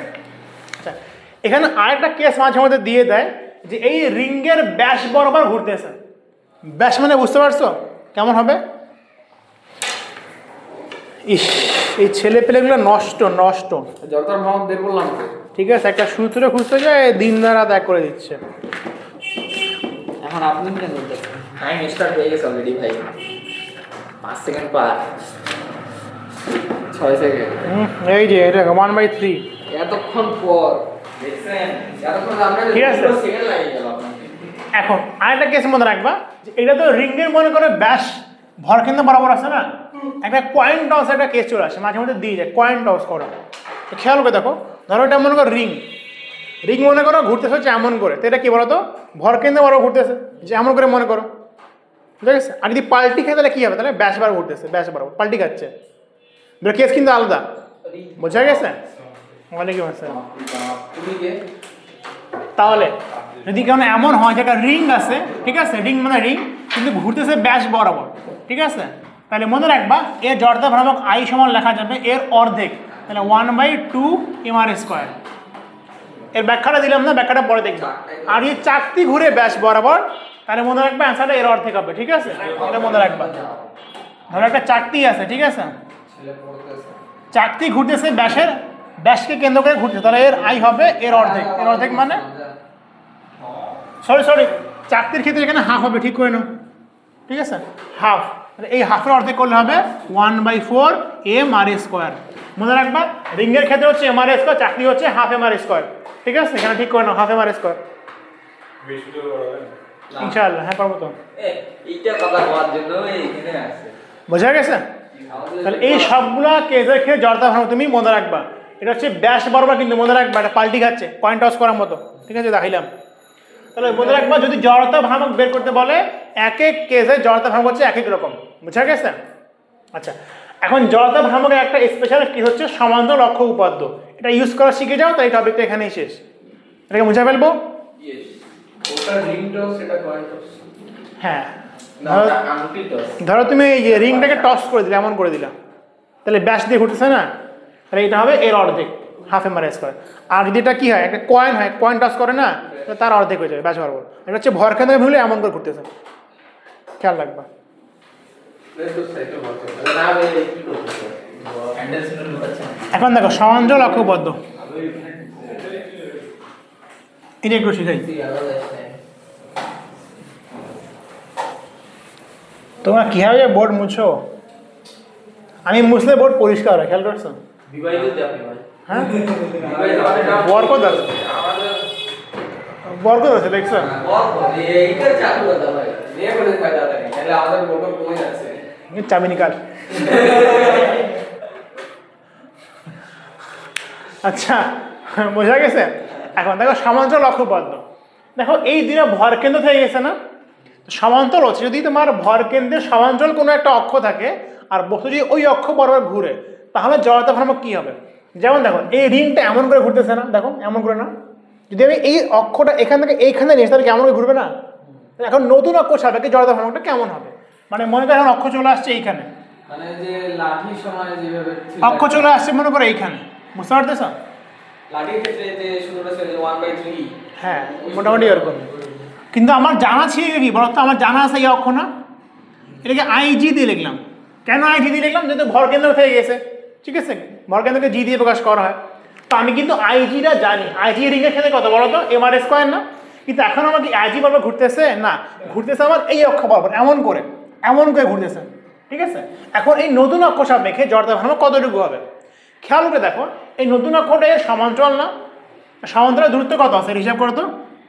আচ্ছা, এখানে আরেকটা কেস মাঝে মধ্যে দিয়ে দেয় যে এই রিঙ্গের ব্যাস বরাবর ঘুরতেছে। ব্যাস মানে বুঝতে পারছো কেমন হবে? ইস, এই ছেলে পেলেগুলো নষ্ট নষ্ট। যতটা ভাব বের করলাম, ঠিক আছে, একটা সূত্র খুঁজতে যায় দিন রাত এক করে দিচ্ছে। এখন আপনি কি বলতেছেন? টাইম স্টার্ট হয়ে গেছে অলরেডি ভাই, 5 সেকেন্ড পার, 6 সেকেন্ড। এই যে এটা 1/3 এতক্ষণ পর দেখছেন, এতক্ষণ আমরা ঠিক আছে। সেকেন্ড লাগে গেল আপনাকে। এখন আরেকটা কেস মনে রাখবা যে এটা তো রিঙ্গের মনে করে ব্যাস ভর কেন্দ্র বরাবর আছে না, একটা কয়েন টস একটা কেস চলে আসে মাঝে মধ্যে দিয়ে যায়, কয়েন টস করা। তো খেয়াল করে দেখো, ধরো এটা মনে করো রিং, রিং মনে করো ঘুরতেছে হচ্ছে এমন করে, তো এটা কি বলো তো? ভর কেন্দ্র বরাবর ঘুরতেছে, যে এমন করে মনে করো, ঠিক আছে। আর যদি পাল্টি খায় তাহলে কি হবে? তাহলে ব্যাস বার ঘুরতেছে, ব্যাস বরাবর পাল্টি খাচ্ছে। কেস কিন্তু আলাদা, বোঝা গেছে? ওয়ালাইকুম আসসালাম। তাহলে যদি কেন এমন হয় যে একটা রিং আছে, ঠিক আছে, রিং মানে রিং কিন্তু ঘুরতেছে ব্যাস বরাবর, ঠিক আছে, তাহলে মনে রাখবা এর জড়তা ভ্রামক আই সমান লেখা যাবে এর অর্ধেক, তাহলে 1/2 এম আর স্কোয়ার। এর ব্যাখ্যাটা দিলাম না, ব্যাখ্যাটা পরে দেখবা। আর এই চাকতি ঘুরে ব্যাস বরাবর, তাহলে মনে রাখবা অ্যান্সারটা এর অর্ধেক হবে, ঠিক আছে, এটা মনে রাখবা। ধরো একটা চাকতি আছে, ঠিক আছে, চাকতি ঘুরতেছে ব্যাসের, ব্যাসকে কেন্দ্র করে ঘুরছে, তাহলে এর আই হবে এর অর্ধেক। এর অর্ধেক মানে সরি চাকতির ক্ষেত্রে এখানে হাফ হবে, ঠিক করে নাও, ঠিক আছে, হাফ। এই হাফের অর্ধেক করলে হবে 1/4 এম আর স্কোয়ার। মনে রাখবা রিঙ্গের ক্ষেত্রে হচ্ছে এম আর স্কোয়ার, চাকতি হচ্ছে হাফ এম আর স্কোয়ার, ঠিক আছে, এখানে ঠিক করে নাও, হাফ এম আর স্কোয়ার। ইনশাআল্লাহ, হ্যাঁ পারবো তো। এইটা কথা বলার জন্য এখানে আছে, বোঝা গেছে? তাহলে এই সবগুলা কেসের ক্ষেত্রে জড়তা ভ্রামক তুমি মনে রাখবা। এটা হচ্ছে ব্যাস বরাবর, কিন্তু মনে রাখবা এটা পাল্টি খাচ্ছে, কয়েন টস করার মতো, ঠিক আছে, দেখাইলাম। তাহলে মনে রাখবা যদি জড়তা ভ্রামক বের করতে বলে এক এক কেসে জড়তা ভ্রামক হচ্ছে এক এক রকম, বুঝা গেছে? আচ্ছা, এখন জড়তা ভ্রামকের একটা স্পেশাল কেস হচ্ছে সমান্তরাল অক্ষ উপাদ্য। এটা ইউজ করা শিখে যাও, তাই এই টপিকটা এখানেই শেষ। এটাকে মুছে ফেলবো। ওটা রিং টস, এটা কয়েন টস। হ্যাঁ, না আংটি টস। ধরো তুমি এই যে রিংটাকে টস করে দিলে, এমন করে দিলা, তাহলে ব্যাস দিয়ে ঘুরতেছে না, তাহলে এটা হবে এর অর্ধেক, হাফ এম আর স্কোয়ার। আর যদি এটা কি হয়, একটা কয়েন হয়, কয়েন টস করে না, তার অর্ধেক হয়ে যাবে ব্যাস বরাবর। এটা হচ্ছে ভর কেন্দ্রে ভুলে এমন করে ঘুরতেছে, খেয়াল রাখবা। এখন দেখো সমান্তরাল অক্ষ উপাদ্য, এটা একটু শিখাই। তোমরা কিভাবে বোর্ড মুছো? আমি মুছলে বোর্ড পরিষ্কার হয়, খেয়াল করছো? হ্যাঁ, বরকত আছে, বরকত আছে, দেখছো? চাবি নিকাল। আচ্ছা, বোঝা গেছে? এখন দেখো সমান্তরাল অক্ষ উপাদ্য, দেখো এই দুটো ভর কেন্দ্র থেকে গেছে না, সমান্তরাল হচ্ছে যদি তোমার ভর কেন্দ্রের সমান্তরাল কোনো একটা অক্ষ থাকে আর বস্তু যদি ওই অক্ষ বরাবর ঘুরে, তাহলে জড়তা ভ্রামক কি হবে? যেমন দেখো এই রিংটা এমন করে ঘুরতেছে না, দেখো এমন করে না, যদি আমি এই অক্ষটা এখান থেকে এইখানে নিয়ে তাহলে কেমন করে ঘুরবে না? এখন নতুন অক্ষ সাপেক্ষে জড়তা ভ্রামকটা কেমন হবে? মানে মনে করো এখন অক্ষ চলে আসছে এইখানে, মানে যে লাঠির সময় যেভাবে অক্ষ চলে আসছে মনে করো এইখানে, বুঝতে পারতেছ? লাঠির ক্ষেত্রে যে সূত্রটা ছিল 1/3। হ্যাঁ মোটামুটি এরকম। কিন্তু আমার জানা ছিল কি বলতো, আমার জানা আছে এই অক্ষ না, এটাকে আইজি দিয়ে লিখলাম। কেন আইজি দিয়ে লিখলাম? যেহেতু ভরকেন্দ্র থেকে গেছে, ঠিক আছে, ভরকেন্দ্রকে জি দিয়ে প্রকাশ করা হয়। তো আমি কিন্তু আইজিটা জানি, আইজি রিংয়ের ক্ষেত্রে কত বলো তো, এম আর স্কোয়ার না? কিন্তু এখন আমার কি আইজি বরাবর ঘুরতেছে না, ঘুরতেছে আমার এই অক্ষ বরাবর, এমন করে ঘুরতেছে, ঠিক আছে। এখন এই নতুন অক্ষ সাপেক্ষে জড়তা ভাঙানো কতটুকু হবে খেয়াল করে দেখো। এই নতুন অক্ষটা এর সমান্তরাল না, সমান্তরাল দূরত্ব কত আছে হিসাব করো তো।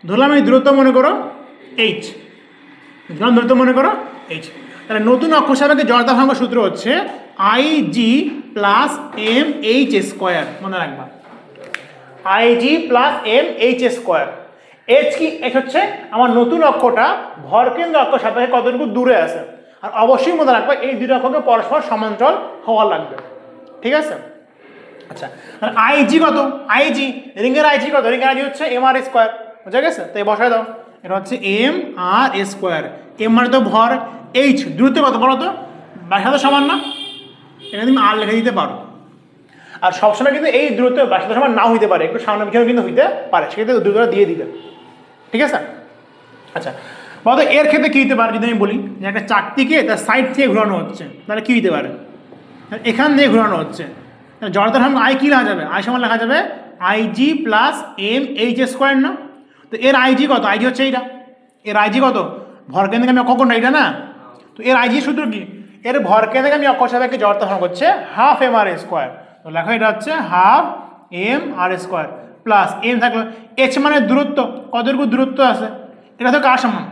ধরলাম এই দূরত্ব মনে করো এইচ, ধরলাম দূরত্ব মনে করো এইচ। তাহলে নতুন অক্ষ সাপেক্ষে জড়তা ভাঙানোর সূত্র হচ্ছে I g plus m h square, মনে রাখবা I g plus m h square. H কি? এইচ হচ্ছে আমার নতুন অক্ষটা ভরকেন্দ্র অক্ষ সাপেক্ষে কতটুকু দূরে আছে। আর অবশ্যই মনে রাখবা এই দুটো অক্ষকে পরস্পর সমান্তরাল হওয়া লাগবে, ঠিক আছে। আচ্ছা, আইজি কত? আইজি রিংয়ের আইজি কত? রিংয়ের আইজি হচ্ছে এম আর স্কোয়ার, বুঝা গেছে? তো এই বসায় দাও, এটা হচ্ছে এম আর স্কোয়ার। এম মানে তো ভর, এইচ দূরত্ব কত বলো তো, ব্যাসার্ধ সমান না, এটা তুমি আর লিখে দিতে পারো। আর সবসময় কিন্তু এই দূরত্ব ব্যাসার্ধ সমান নাও হইতে পারে, একটু সামনে পিছনে কিন্তু হইতে পারে, সেক্ষেত্রে দূরত্বটা দিয়ে দিবে, ঠিক আছে। আচ্ছা বলতো এর ক্ষেত্রে কী হতে পারে যদি আমি বলি যে একটা চাকতিকে তার সাইড থেকে ঘোরানো হচ্ছে, তাহলে কী হতে পারে? এখান দিয়ে ঘোরানো হচ্ছে, জড়তার সঙ্গে আই কী লেখা যাবে? আই সমান লেখা যাবে I g plus m h square না? তো এর আইজি কত? আইজি হচ্ছে এইটা, এর আইজি কত? ভরকেন্দ্রকে আমি অক্ষ কোনটা, এইটা না? তো এর আইজি সূত্র কি? এর ভরকেন্দ্রকে আমি অক্ষ সাপেক্ষে জড়তা ভাগ করছে হাফ এম আর স্কোয়ার। তো লেখো এটা হচ্ছে half M R square plus M থাকলো এইচ মানে দূরত্ব, কতটুকু দূরত্ব আছে, এটা তো কার সমান?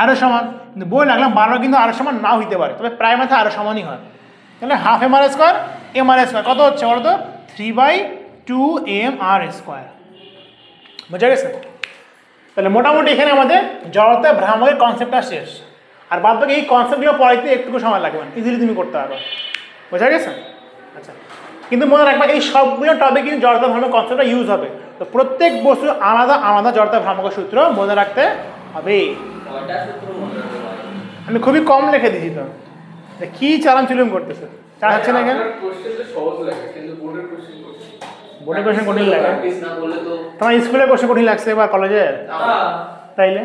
আরও সমান। কিন্তু বই লাগলাম বারবার কিন্তু আরও সমান নাও হইতে পারে, তবে প্রায় মাথায় আরও সমানই হয়। তাহলে half M R square M R square কত হচ্ছে বলো তো? 3/2 এম আর স্কোয়ার, বুঝা গেছে? তাহলে মোটামুটি এখানে আমাদের জড়তা ভ্রামকের কনসেপ্টটা শেষ। আর বাদ বাকি এই কনসেপ্টগুলো পড়াইতে একটুকু সময় লাগবে না, ইজিলি তুমি করতে পারো, বোঝা গেছে? আচ্ছা, কিন্তু মনে রাখবা এই সবগুলো টপিক কিন্তু জড়তা ভ্রামক কনসেপ্টটা ইউজ হবে। তো প্রত্যেক বস্তুর আলাদা আলাদা জড়তা ভ্রামকের সূত্র মনে রাখতে হবে। আমি খুবই কম লিখে দিছি, তো কি চালান চুলুম করতেছে, চা হচ্ছে না এখানে? বোর্ডের কোশ্চেন কঠিন লাগে? তোমার স্কুলের কোশ্চেন কঠিন লাগছে এবার কলেজে তাইলে?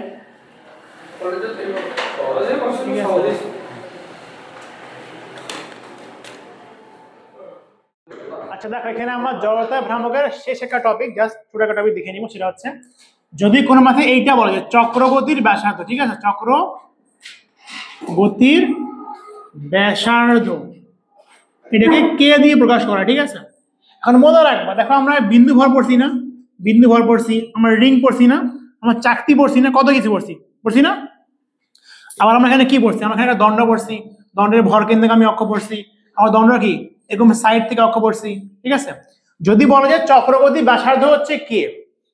আচ্ছা দেখো, এখানে আমার জড়তা ভ্রামকের শেষ একটা টপিক, জাস্ট ছোট একটা টপিক দেখে নিব। সেটা হচ্ছে যদি কোনো মাথায় এইটা বলা যায় চক্রগতির ব্যাসার্ধ, ঠিক আছে, চক্রগতির ব্যাসার্ধ এটাকে কে দিয়ে প্রকাশ করা, ঠিক আছে। এখন মনে রাখবা, দেখো আমরা বিন্দু ভর পড়ছি না, বিন্দু ভর পড়ছি, আমরা রিং পড়ছি না, আমরা চাকতি পড়ছি না, কত কিছু পড়ছি না। আবার আমরা এখানে কি পড়ছি? আমরা এখানে দণ্ড পড়ছি, দণ্ডের ভর কেন্দ্রকে আমি অক্ষ পড়ছি, আমার দণ্ড কি এরকম সাইড থেকে অক্ষ পড়ছি, ঠিক আছে। যদি বলা যায় চক্রগতি ব্যাসার্ধ হচ্ছে কে,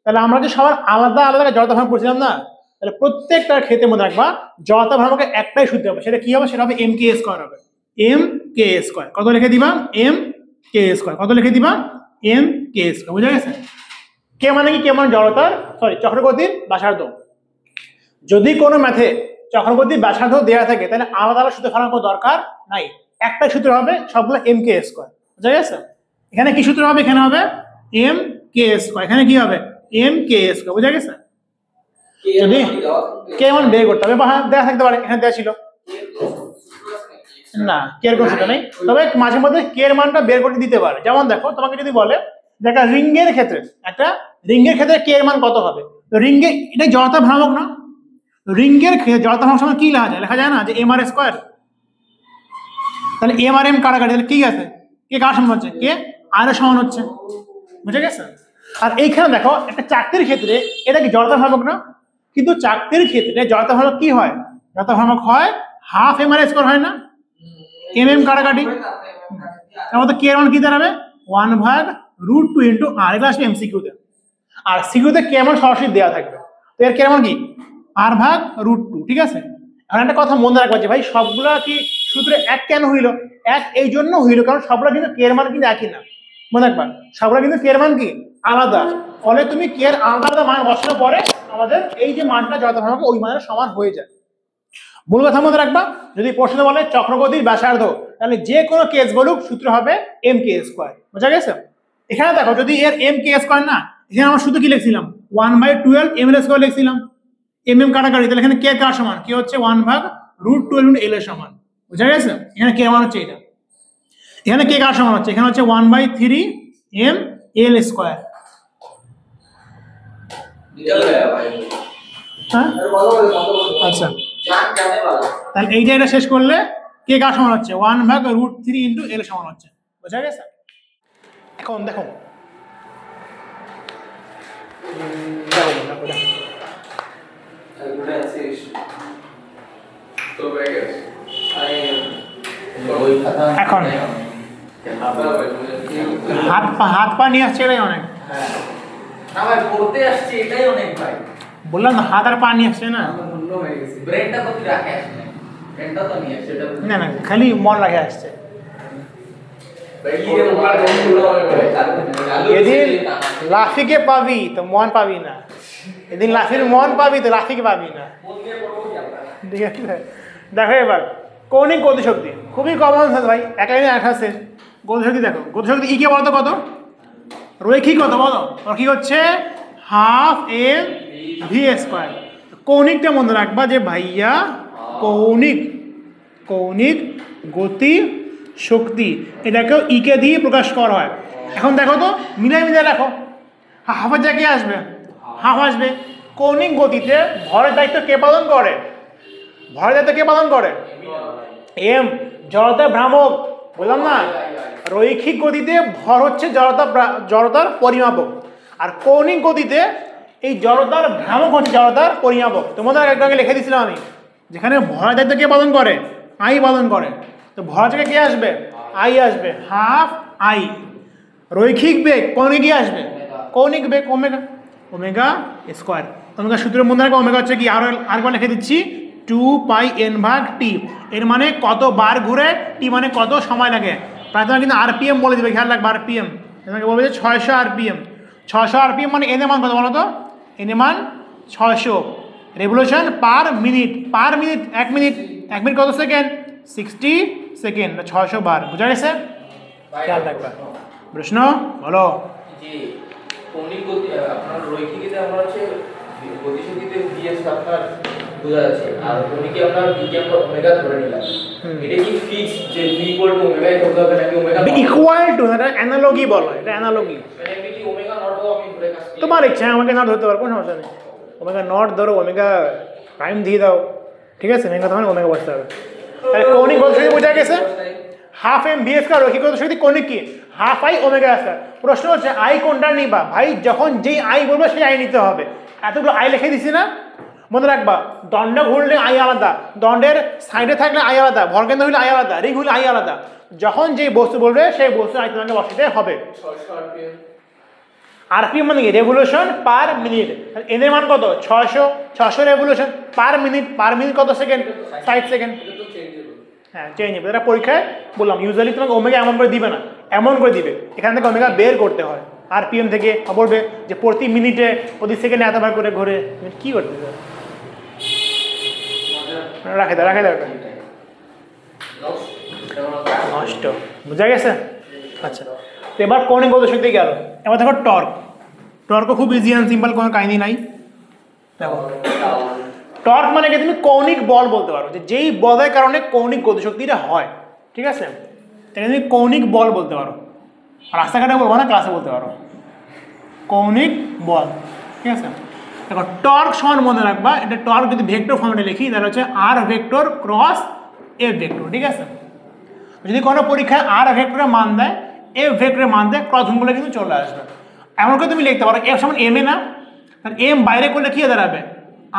তাহলে আমরা যে সবার আলাদা আলাদা জড়তা ভ্রামক পড়ছিলাম না, তাহলে প্রত্যেকটার ক্ষেত্রে মনে রাখবা জড়তা ভ্রামকের একটাই সূত্র হবে, সেটা কি হবে? সেটা হবে এম কে স্কোয়ার হবে। এম কে স্কোয়ার কত লিখে দিবা? এম কে স্কোয়ার কত লিখে দিবা? এম কে স্কোয়ার, বুঝা গেছে? কে মানে কি? কে মানে জড়তার চক্রগতির ব্যাসার্ধ। যদি কোনো ম্যাথে চক্রগতির ব্যাসার্ধ দেওয়া থাকে তাহলে আলাদা আলাদা সূত্র ফেলানোর দরকার নাই, একটাই সূত্র হবে সবগুলো এম কে স্কোয়ার, বুঝা গেছে? এখানে কি সূত্র হবে? এখানে হবে এম কে স্কোয়ার, এখানে কি হবে? এম কে স্কোয়ার, বুঝা গেছে? যদি কে মান বের করতে হবে, হ্যাঁ দেওয়া থাকতে পারে, এখানে দেওয়া ছিল না, কে এর কোনো সূত্র নেই, তবে মাঝে মধ্যে কে এর মানটা বের করে দিতে পারে। যেমন দেখো, তোমাকে যদি বলে যে একটা রিংয়ের ক্ষেত্রে কে এর মান কত হবে, তো রিংয়ে এটা জড়তা ভ্রামক না, রিংয়ের জড়তা ভ্রামক সময় কি লেখা যায়? লেখা যায় না যে এম আর স্কোয়ার, তাহলে এম আর এম কাটাকাটি, তাহলে কি আছে? কে কার সমান হচ্ছে? কে আর এর সমান হচ্ছে, বুঝে গেছে? আর এইখানে দেখো একটা চাকতির ক্ষেত্রে এটা কি জড়তা ভ্রামক না, কিন্তু চাকতির ক্ষেত্রে জড়তা ভ্রামক কি হয়? জড়তা ভ্রামক হয় হাফ এম আর স্কোয়ার, হয় না? এম এম কাটাকাটি, তার মধ্যে কে এর মান কি দাঁড়াবে? 1/√2 ইন্টু আর, এগুলো আসবে এমসিকিউতে। আর সিকিউতে কে মান সরাসরি দেওয়া থাকবে, তো এর কে মান কি? r/√2, ঠিক আছে। এখন একটা কথা মনে রাখবা যে ভাই সবগুলা কি সূত্রে এক কেন হইল? এক এই জন্য হইল কারণ সবগুলা কিন্তু কে এর মান কিন্তু একই না, মনে রাখবা সবগুলা কিন্তু কে এর মান কি আলাদা, ফলে তুমি কে এর আলাদা আলাদা মান বসানোর পরে আমাদের এই যে মানটা জড়তা ভ্রামক ওই মানের সমান হয়ে যায়। মূল কথা মনে রাখবা, যদি প্রশ্ন বলে চক্রগতির ব্যাসার্ধ, তাহলে যে কোনো কেস বলুক সূত্র হবে এম কে স্কোয়ার, বুঝা গেছে? এখানে দেখো যদি এর এম কে স্কোয়ার না, এখানে আমরা শুধু কি লিখছিলাম? 1/12 ml স্কয়ার লিখছিলাম, কাটাকাটি, তাহলে এখানে কে কার সমান, কে হচ্ছে 1/√12 l এর সমান, বুঝা গেছে? এখানে কে মান হচ্ছে এটা, এখানে কে কার সমান হচ্ছে, এখানে হচ্ছে 1/3 ml স্কয়ার। হ্যাঁ আচ্ছা, তাহলে এইটা এটা শেষ করলে কে কার সমান হচ্ছে 1/√3 ইন্টু এল সমান হচ্ছে, বুঝা গেছে? এখন দেখো এখন হাত পা নিয়ে আসছে এটাই অনেক, না ভাই পড়তে আসছে এটাই অনেক ভাই, বললাম না হাত আর পা নিয়ে আসছে না, অন্য হয়ে গেছে ব্রেনটা তো রাখে আসছে, ব্রেনটা তো নিয়ে আসছে, এটা না না খালি মন রাখে আসছে। এদিন লাফিকে পাবি তো মন পাবি না, এদিন লাফির মন পাবি তো লাফিকে পাবি না, ঠিক আছে? দেখো এবার কৌণিক গতিশক্তি খুবই কমন সেন্স ভাই, এক লাইনে দেখা শেষ। গতিশক্তি দেখো, গতিশক্তি ই কে বলতো কত, রৈখিক কত বলো, রৈখিক হচ্ছে ½ mv²। কৌণিকটা মনে রাখবা যে ভাইয়া কৌণিক গতি শক্তি, এটাকেও ইকে দিয়ে প্রকাশ করা হয়। এখন দেখো তো মিলাই রাখো, হাফের জায়গায় কি আসবে, হাফ আসবে। কৌণিক গতিতে ভরের দায়িত্ব কে পালন করে, ভরের দায়িত্ব কে পালন করে, এম, জড়তার ভ্রামক, বললাম না? রৈখিক গতিতে ভর হচ্ছে জড়তার পরিমাপক, আর কৌণিক গতিতে এই জড়তার ভ্রামক হচ্ছে জড়তার পরিমাপক। তোমাদের একটু আগে লিখে দিয়েছিলাম আমি, যেখানে ভরের দায়িত্ব কে পালন করে, আই পালন করে, তো ভরের জায়গায় কে আসবে, আই আসবে, হাফ আই। রৈখিক বেগ কৌণিক কি আসবে, কৌণিক বেগ ওমেগা স্কয়ার। ওমেগা সূত্রের মধ্যে রাখো, ওমেগা হচ্ছে কি, আরেকবার লিখে দিচ্ছি 2πn/t। এর মানে কত বার ঘুরে, টি মানে কত সময় লাগে। প্রায় তোমার কিন্তু আরপিএম বলে দেবে, খেয়াল রাখবে আরপিএম, তোমাকে বলবে যে 600 আরপিএম। 600 আরপিএম মানে এন এ মান কত বলো তো, এন এ মান 600। রেভলিউশন পার মিনিট, 1 মিনিট কত সেকেন্ড, 60 সেকেন্ড, 600 বার, বুঝা গেছে? খেয়াল রাখবে। প্রশ্ন বলো। জি, কৌণিক গতি আপনার রৈখিকতে আমরা হচ্ছে গতিশক্তিতে ভিএস আপনার বোঝা যাচ্ছে, আর কৌণিকে আপনার ভিকে আমরা ওমেগা ধরে নিলাম, এটা কি ফিক্স যে ভি ইকুয়াল টু ওমেগা ধরতে হবে নাকি ওমেগা ইকুয়াল টু, এটা অ্যানালজি বলো, এটা অ্যানালজি, মানে আমি কি ওমেগা নট আমি ধরে কাজ করি, তোমার ইচ্ছা, আমাকে না ধরতে পারো কোনো সমস্যা নেই। ওমেগা নট ধরো, ওমেগা প্রাইম দিয়ে দাও, ঠিক আছে? মেন কথা মানে ওমেগা বসতে হবে। তাহলে কৌণিক গতিশক্তি বোঝা গেছে, হাফ এম ভি স্কয়ার। রৈখিক গতিশক্তি কৌণিক কি, হাফ আই ওমেগা স্কয়ার। প্রশ্ন হচ্ছে আই কোনটা নিবা ভাই, যখন যেই আই বলবো সেই আই নিতে হবে। এতগুলো আই লিখে দিছি না, মনে রাখবা দণ্ড ঘুরলে আই আলাদা, দণ্ডের সাইডে থাকলে আই আলাদা, ভরকেন্দ্র হলে আই আলাদা, রিং হলে আই আলাদা। যখন যেই বস্তু বলবে সেই বস্তু আই তোমাকে বসাতে হবে। 600 আরপিএম, আরপিএম মানে কি, রেভলিউশন পার মিনিট। এন এর মান কত, 600 রেভলিউশন পার মিনিট কত সেকেন্ড, 60 সেকেন্ড। এটা তো চেঞ্জেবল। হ্যাঁ চেঞ্জ হবে, এটা পরীক্ষায় বললাম ইউজুয়ালি তোমাকে ওমেগা এমন করে দিবে না, এমন করে দিবে এখান থেকে ওমেগা বের করতে হয় আরপিএম থেকে। বলবে যে প্রতি মিনিটে প্রতি সেকেন্ডে এতবার করে ঘুরে, কি করতে হবে, রাখে দাও নষ্ট, বুঝা গেছে? আচ্ছা, তো এবার কৌণিক গতিশক্তি গেল। এবার দেখো টর্ক খুব ইজি অ্যান্ড সিম্পল, কোনো কাহিনী নাই। দেখো টর্ক মানে কি, তুমি কৌণিক বল বলতে পারো, যে যেই বলের কারণে কৌণিক গতিশক্তিটা হয়, ঠিক আছে? তাকে তুমি কৌণিক বল বলতে পারো, রাস্তাঘাটে বলবো না, ক্লাসে বলতে পারো কৌণিক বল, ঠিক আছে? দেখো টর্ক সমান মনে রাখবা, এটা টর্ক যদি ভেক্টর ফর্মেটে লিখি তাহলে হচ্ছে আর ভেক্টর ক্রস এফ ভেক্টর, ঠিক আছে? যদি কোনো পরীক্ষায় আর ভেক্টরের মান দেয়, এফ ভেক্টরের মান দেয়, ক্রস গুণ করলে কিন্তু চলে আসবে। এমন করে তুমি লিখতে পারো এফ সমান এম এ না, কারণ এম বাইরে করলে কি দাঁড়াবে,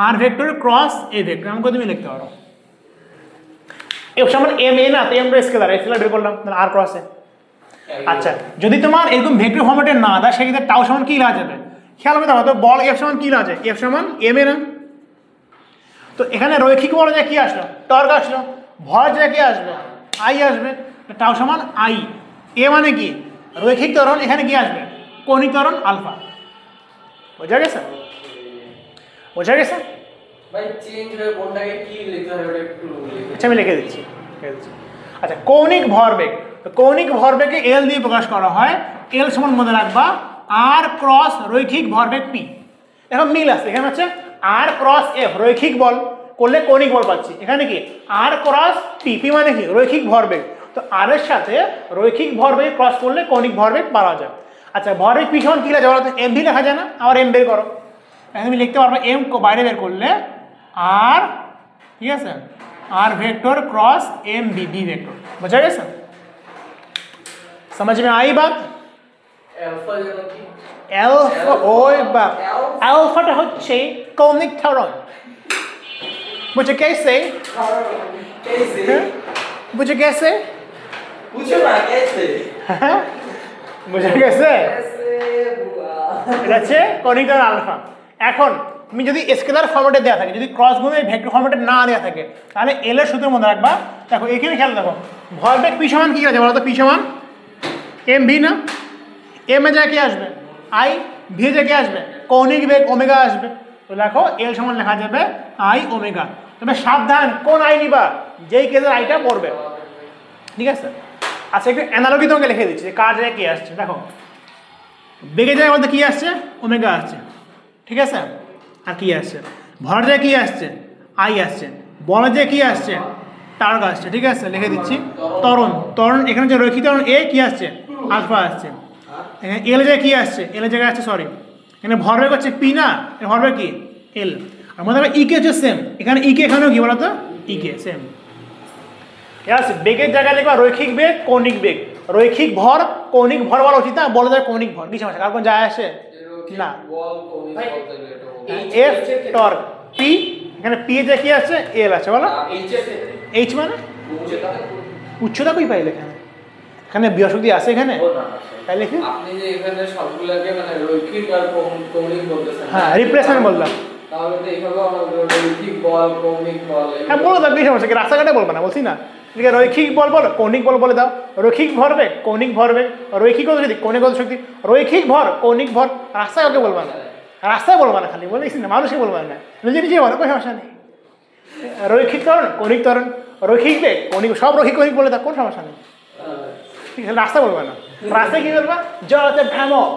আর ভেক্টর ক্রস এ ভেক্টর, এমন করে তুমি লিখতে পারো। এফ সমান এম এ না, তো এম স্কেলার বের করলাম, আর ক্রসে। আচ্ছা, যদি তোমার এরকম ভেক্টর ফর্মেটে না দেয়, সেক্ষেত্রে টাউ সমান কি লেখা যাবে, খেয়াল হবে। দেখো তো বল এফ সমান কি লেখা যায়, এফ সমান এম এ না, তো এখানে রৈখিক বল যায় কি আসলো, টর্ক আসলো। ভর যায় কি আসবে, আই আসবে, টাউ সমান আই। এ মানে কি, রৈখিক ত্বরণ, এখানে কি আসবে, কৌণিক ত্বরণ আলফা। বোঝা গেছে? ভাই চেঞ্জ হয়ে কোনটাকে কি লিখতে হবে ওটা একটু লিখে। আচ্ছা আমি লিখে দিচ্ছি। আচ্ছা, কৌণিক ভরবেগ, তো কৌণিক ভরবেগকে এল দিয়ে প্রকাশ করা হয়। এল সমান মনে রাখবা আর ক্রস রৈখিক ভরবেগ পি। এখন মিল আছে, এখানে হচ্ছে আর ক্রস এফ রৈখিক বল করলে কৌণিক বল পাচ্ছি, এখানে কি আর ক্রস পি, পি মানে কি রৈখিক ভরবেগ, তো আর এর সাথে রৈখিক ভরবেগ ক্রস করলে কৌণিক ভরবেগ পাওয়া যায়। আচ্ছা ভরবেগ পি সমান কি লেখা বলো, এম ভি লেখা যায় না, আবার এম বের করো, এখন তুমি লিখতে পারবে এম বাইরে বের করলে আর, ঠিক আছে, আর vector cross M B B vector बुझा गया सर, समझ में आई बात। অ্যালফা যেন কি अल्फा ओए बाप अल्फाটা হচ্ছে কৌণিক ত্বরণ, मुझे कैसे कैसे मुझे कैसे पूछो ना कैसे मुझे कैसे कैसे बुआ এটা হচ্ছে কৌণিক ত্বরণ আলফা। এখন তুমি যদি স্কেলার ফরম্যাটে দেওয়া থাকে, যদি ক্রস গুণের ভেক্টর ফরম্যাটে না দেওয়া থাকে, তাহলে এল এর সূত্রের মধ্যে রাখবা। দেখো এখানে খেয়াল দেখো ভরবেগ পি সমান কি আছে বলো তো, পি সমান এম ভি না, এম এ জায়গায় কি আসবে আই, ভি এ জায়গায় আসবে কৌণিক বেগ ওমেগা আসবে, তো দেখো এল সমান লেখা যাবে আই ওমেগা। তবে সাবধান কোন আই নিবা, যেই কেসের আইটা পড়বে, ঠিক আছে। আচ্ছা একটু অ্যানালজি তোমাকে লিখে দিচ্ছি যে কার জায়গায় কি আসছে। দেখো বেগের জায়গায় বলতে কি আসছে ওমেগা আসছে, ঠিক আছে, আর কি আসছে ভর জায়গায় কি আসছে আই আসছে, বলের জায়গায় কি আসছে টার্ক আসছে, ঠিক আছে লিখে দিচ্ছি ত্বরণ, ত্বরণ এখানে যে রৈখিক ত্বরণ এ কি আসছে আলফা আসছে, এখানে এল জায়গায় কি আসছে, এল এর জায়গায় আসছে সরি, এখানে ভরবেগ হচ্ছে পি না, এর ভরবেগ কি এল, আর মনে হবে ইকে হচ্ছে সেম, এখানে ইকে এখানেও কি বলতো ইকে সেম। আছে বেগের জায়গায় লিখবা রৈখিক বেগ কৌণিক বেগ, রৈখিক ভর কৌণিক ভর বলা উচিত না, বলা যায় কৌণিক ভর, কি সমস্যা কার কোন যায় আসে না, বল কৌণিক বল তাহলে এটা এফ টর্ক পি, এখানে পি এর জায়গায় কি আছে এল আছে বলো, এইচ এর এইচ মানে উচ্চতা উচ্চতা কই পাইলে এখানে, এখানে বৃহস্পতি আছে এখানে ও না তাই লিখি, আপনি যে এখানে সবগুলোকে মানে রৈখিক আর কৌণিক বলতেছেন, হ্যাঁ রিপ্লেসমেন্ট বললাম, তাহলে তো এইভাবে আমরা রৈখিক বল কৌণিক বল হ্যাঁ বলো দাও কি সমস্যা কি, রাস্তাঘাটে বলবো না বলছি না, ঠিক আছে রৈখিক বল বলো কৌণিক বল বলে দাও, রৈখিক ভরবেগ কৌণিক ভরবেগ, রৈখিক গতি শক্তি কৌণিক গতি শক্তি, রৈখিক ভর কৌণিক ভর, রাস্তায় ওকে বলবা না, রাস্তায় বলবা না, খালি বলেছি না মানুষকে বলবা না, নিজে নিজে বলো কোনো সমস্যা নেই, রৈখিক ত্বরণ কৌণিক ত্বরণ, রৈখিক বেগ কৌণিক, সব রৈখিক কৌণিক বলে দাও কোনো সমস্যা নেই, ঠিক আছে রাস্তা বলবা না, রাস্তায় কি বলবা জড়তার ভ্রামক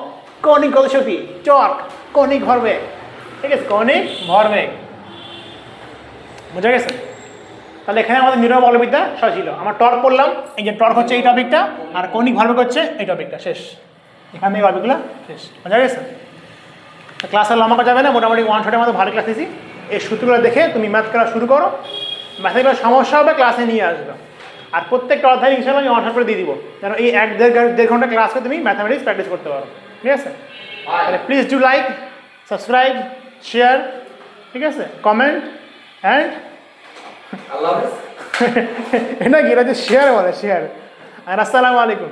কৌণিক গতি শক্তি টর্ক কৌণিক ভরবেগ, ঠিক আছে কৌণিক ভরবেগ, বুঝা গেছে। তাহলে এখানে আমাদের নির্ভর বলবিদ্যা সব ছিল, আমার টর্ক পড়লাম, এই যে টর্ক হচ্ছে এই টপিকটা, আর কৌণিক ভরবেগ হচ্ছে এই টপিকটা, শেষ, এখানে এই টপিকগুলো শেষ, বুঝা গেছে। ক্লাস আর লম্বা করা যাবে না, মোটামুটি ওয়ান শটের মতো ভালো ক্লাস দিয়েছি, এই সূত্রগুলো দেখে তুমি ম্যাথ করা শুরু করো, ম্যাথেগুলো সমস্যা হবে ক্লাসে নিয়ে আসবে, আর প্রত্যেকটা অধ্যায় ইনশাআল্লাহ আমি ওয়ান শট করে দিয়ে দিব, যেন এই দেড় ঘন্টা ক্লাসকে তুমি ম্যাথামেটিক্স প্র্যাকটিস করতে পারো, ঠিক আছে। তাহলে please do like subscribe share, ঠিক আছে কমেন্ট অ্যান্ড আল্লাহ হাফেজ। এটা কি এটা যে শেয়ার বলে শেয়ার, আর আসসালামু আলাইকুম।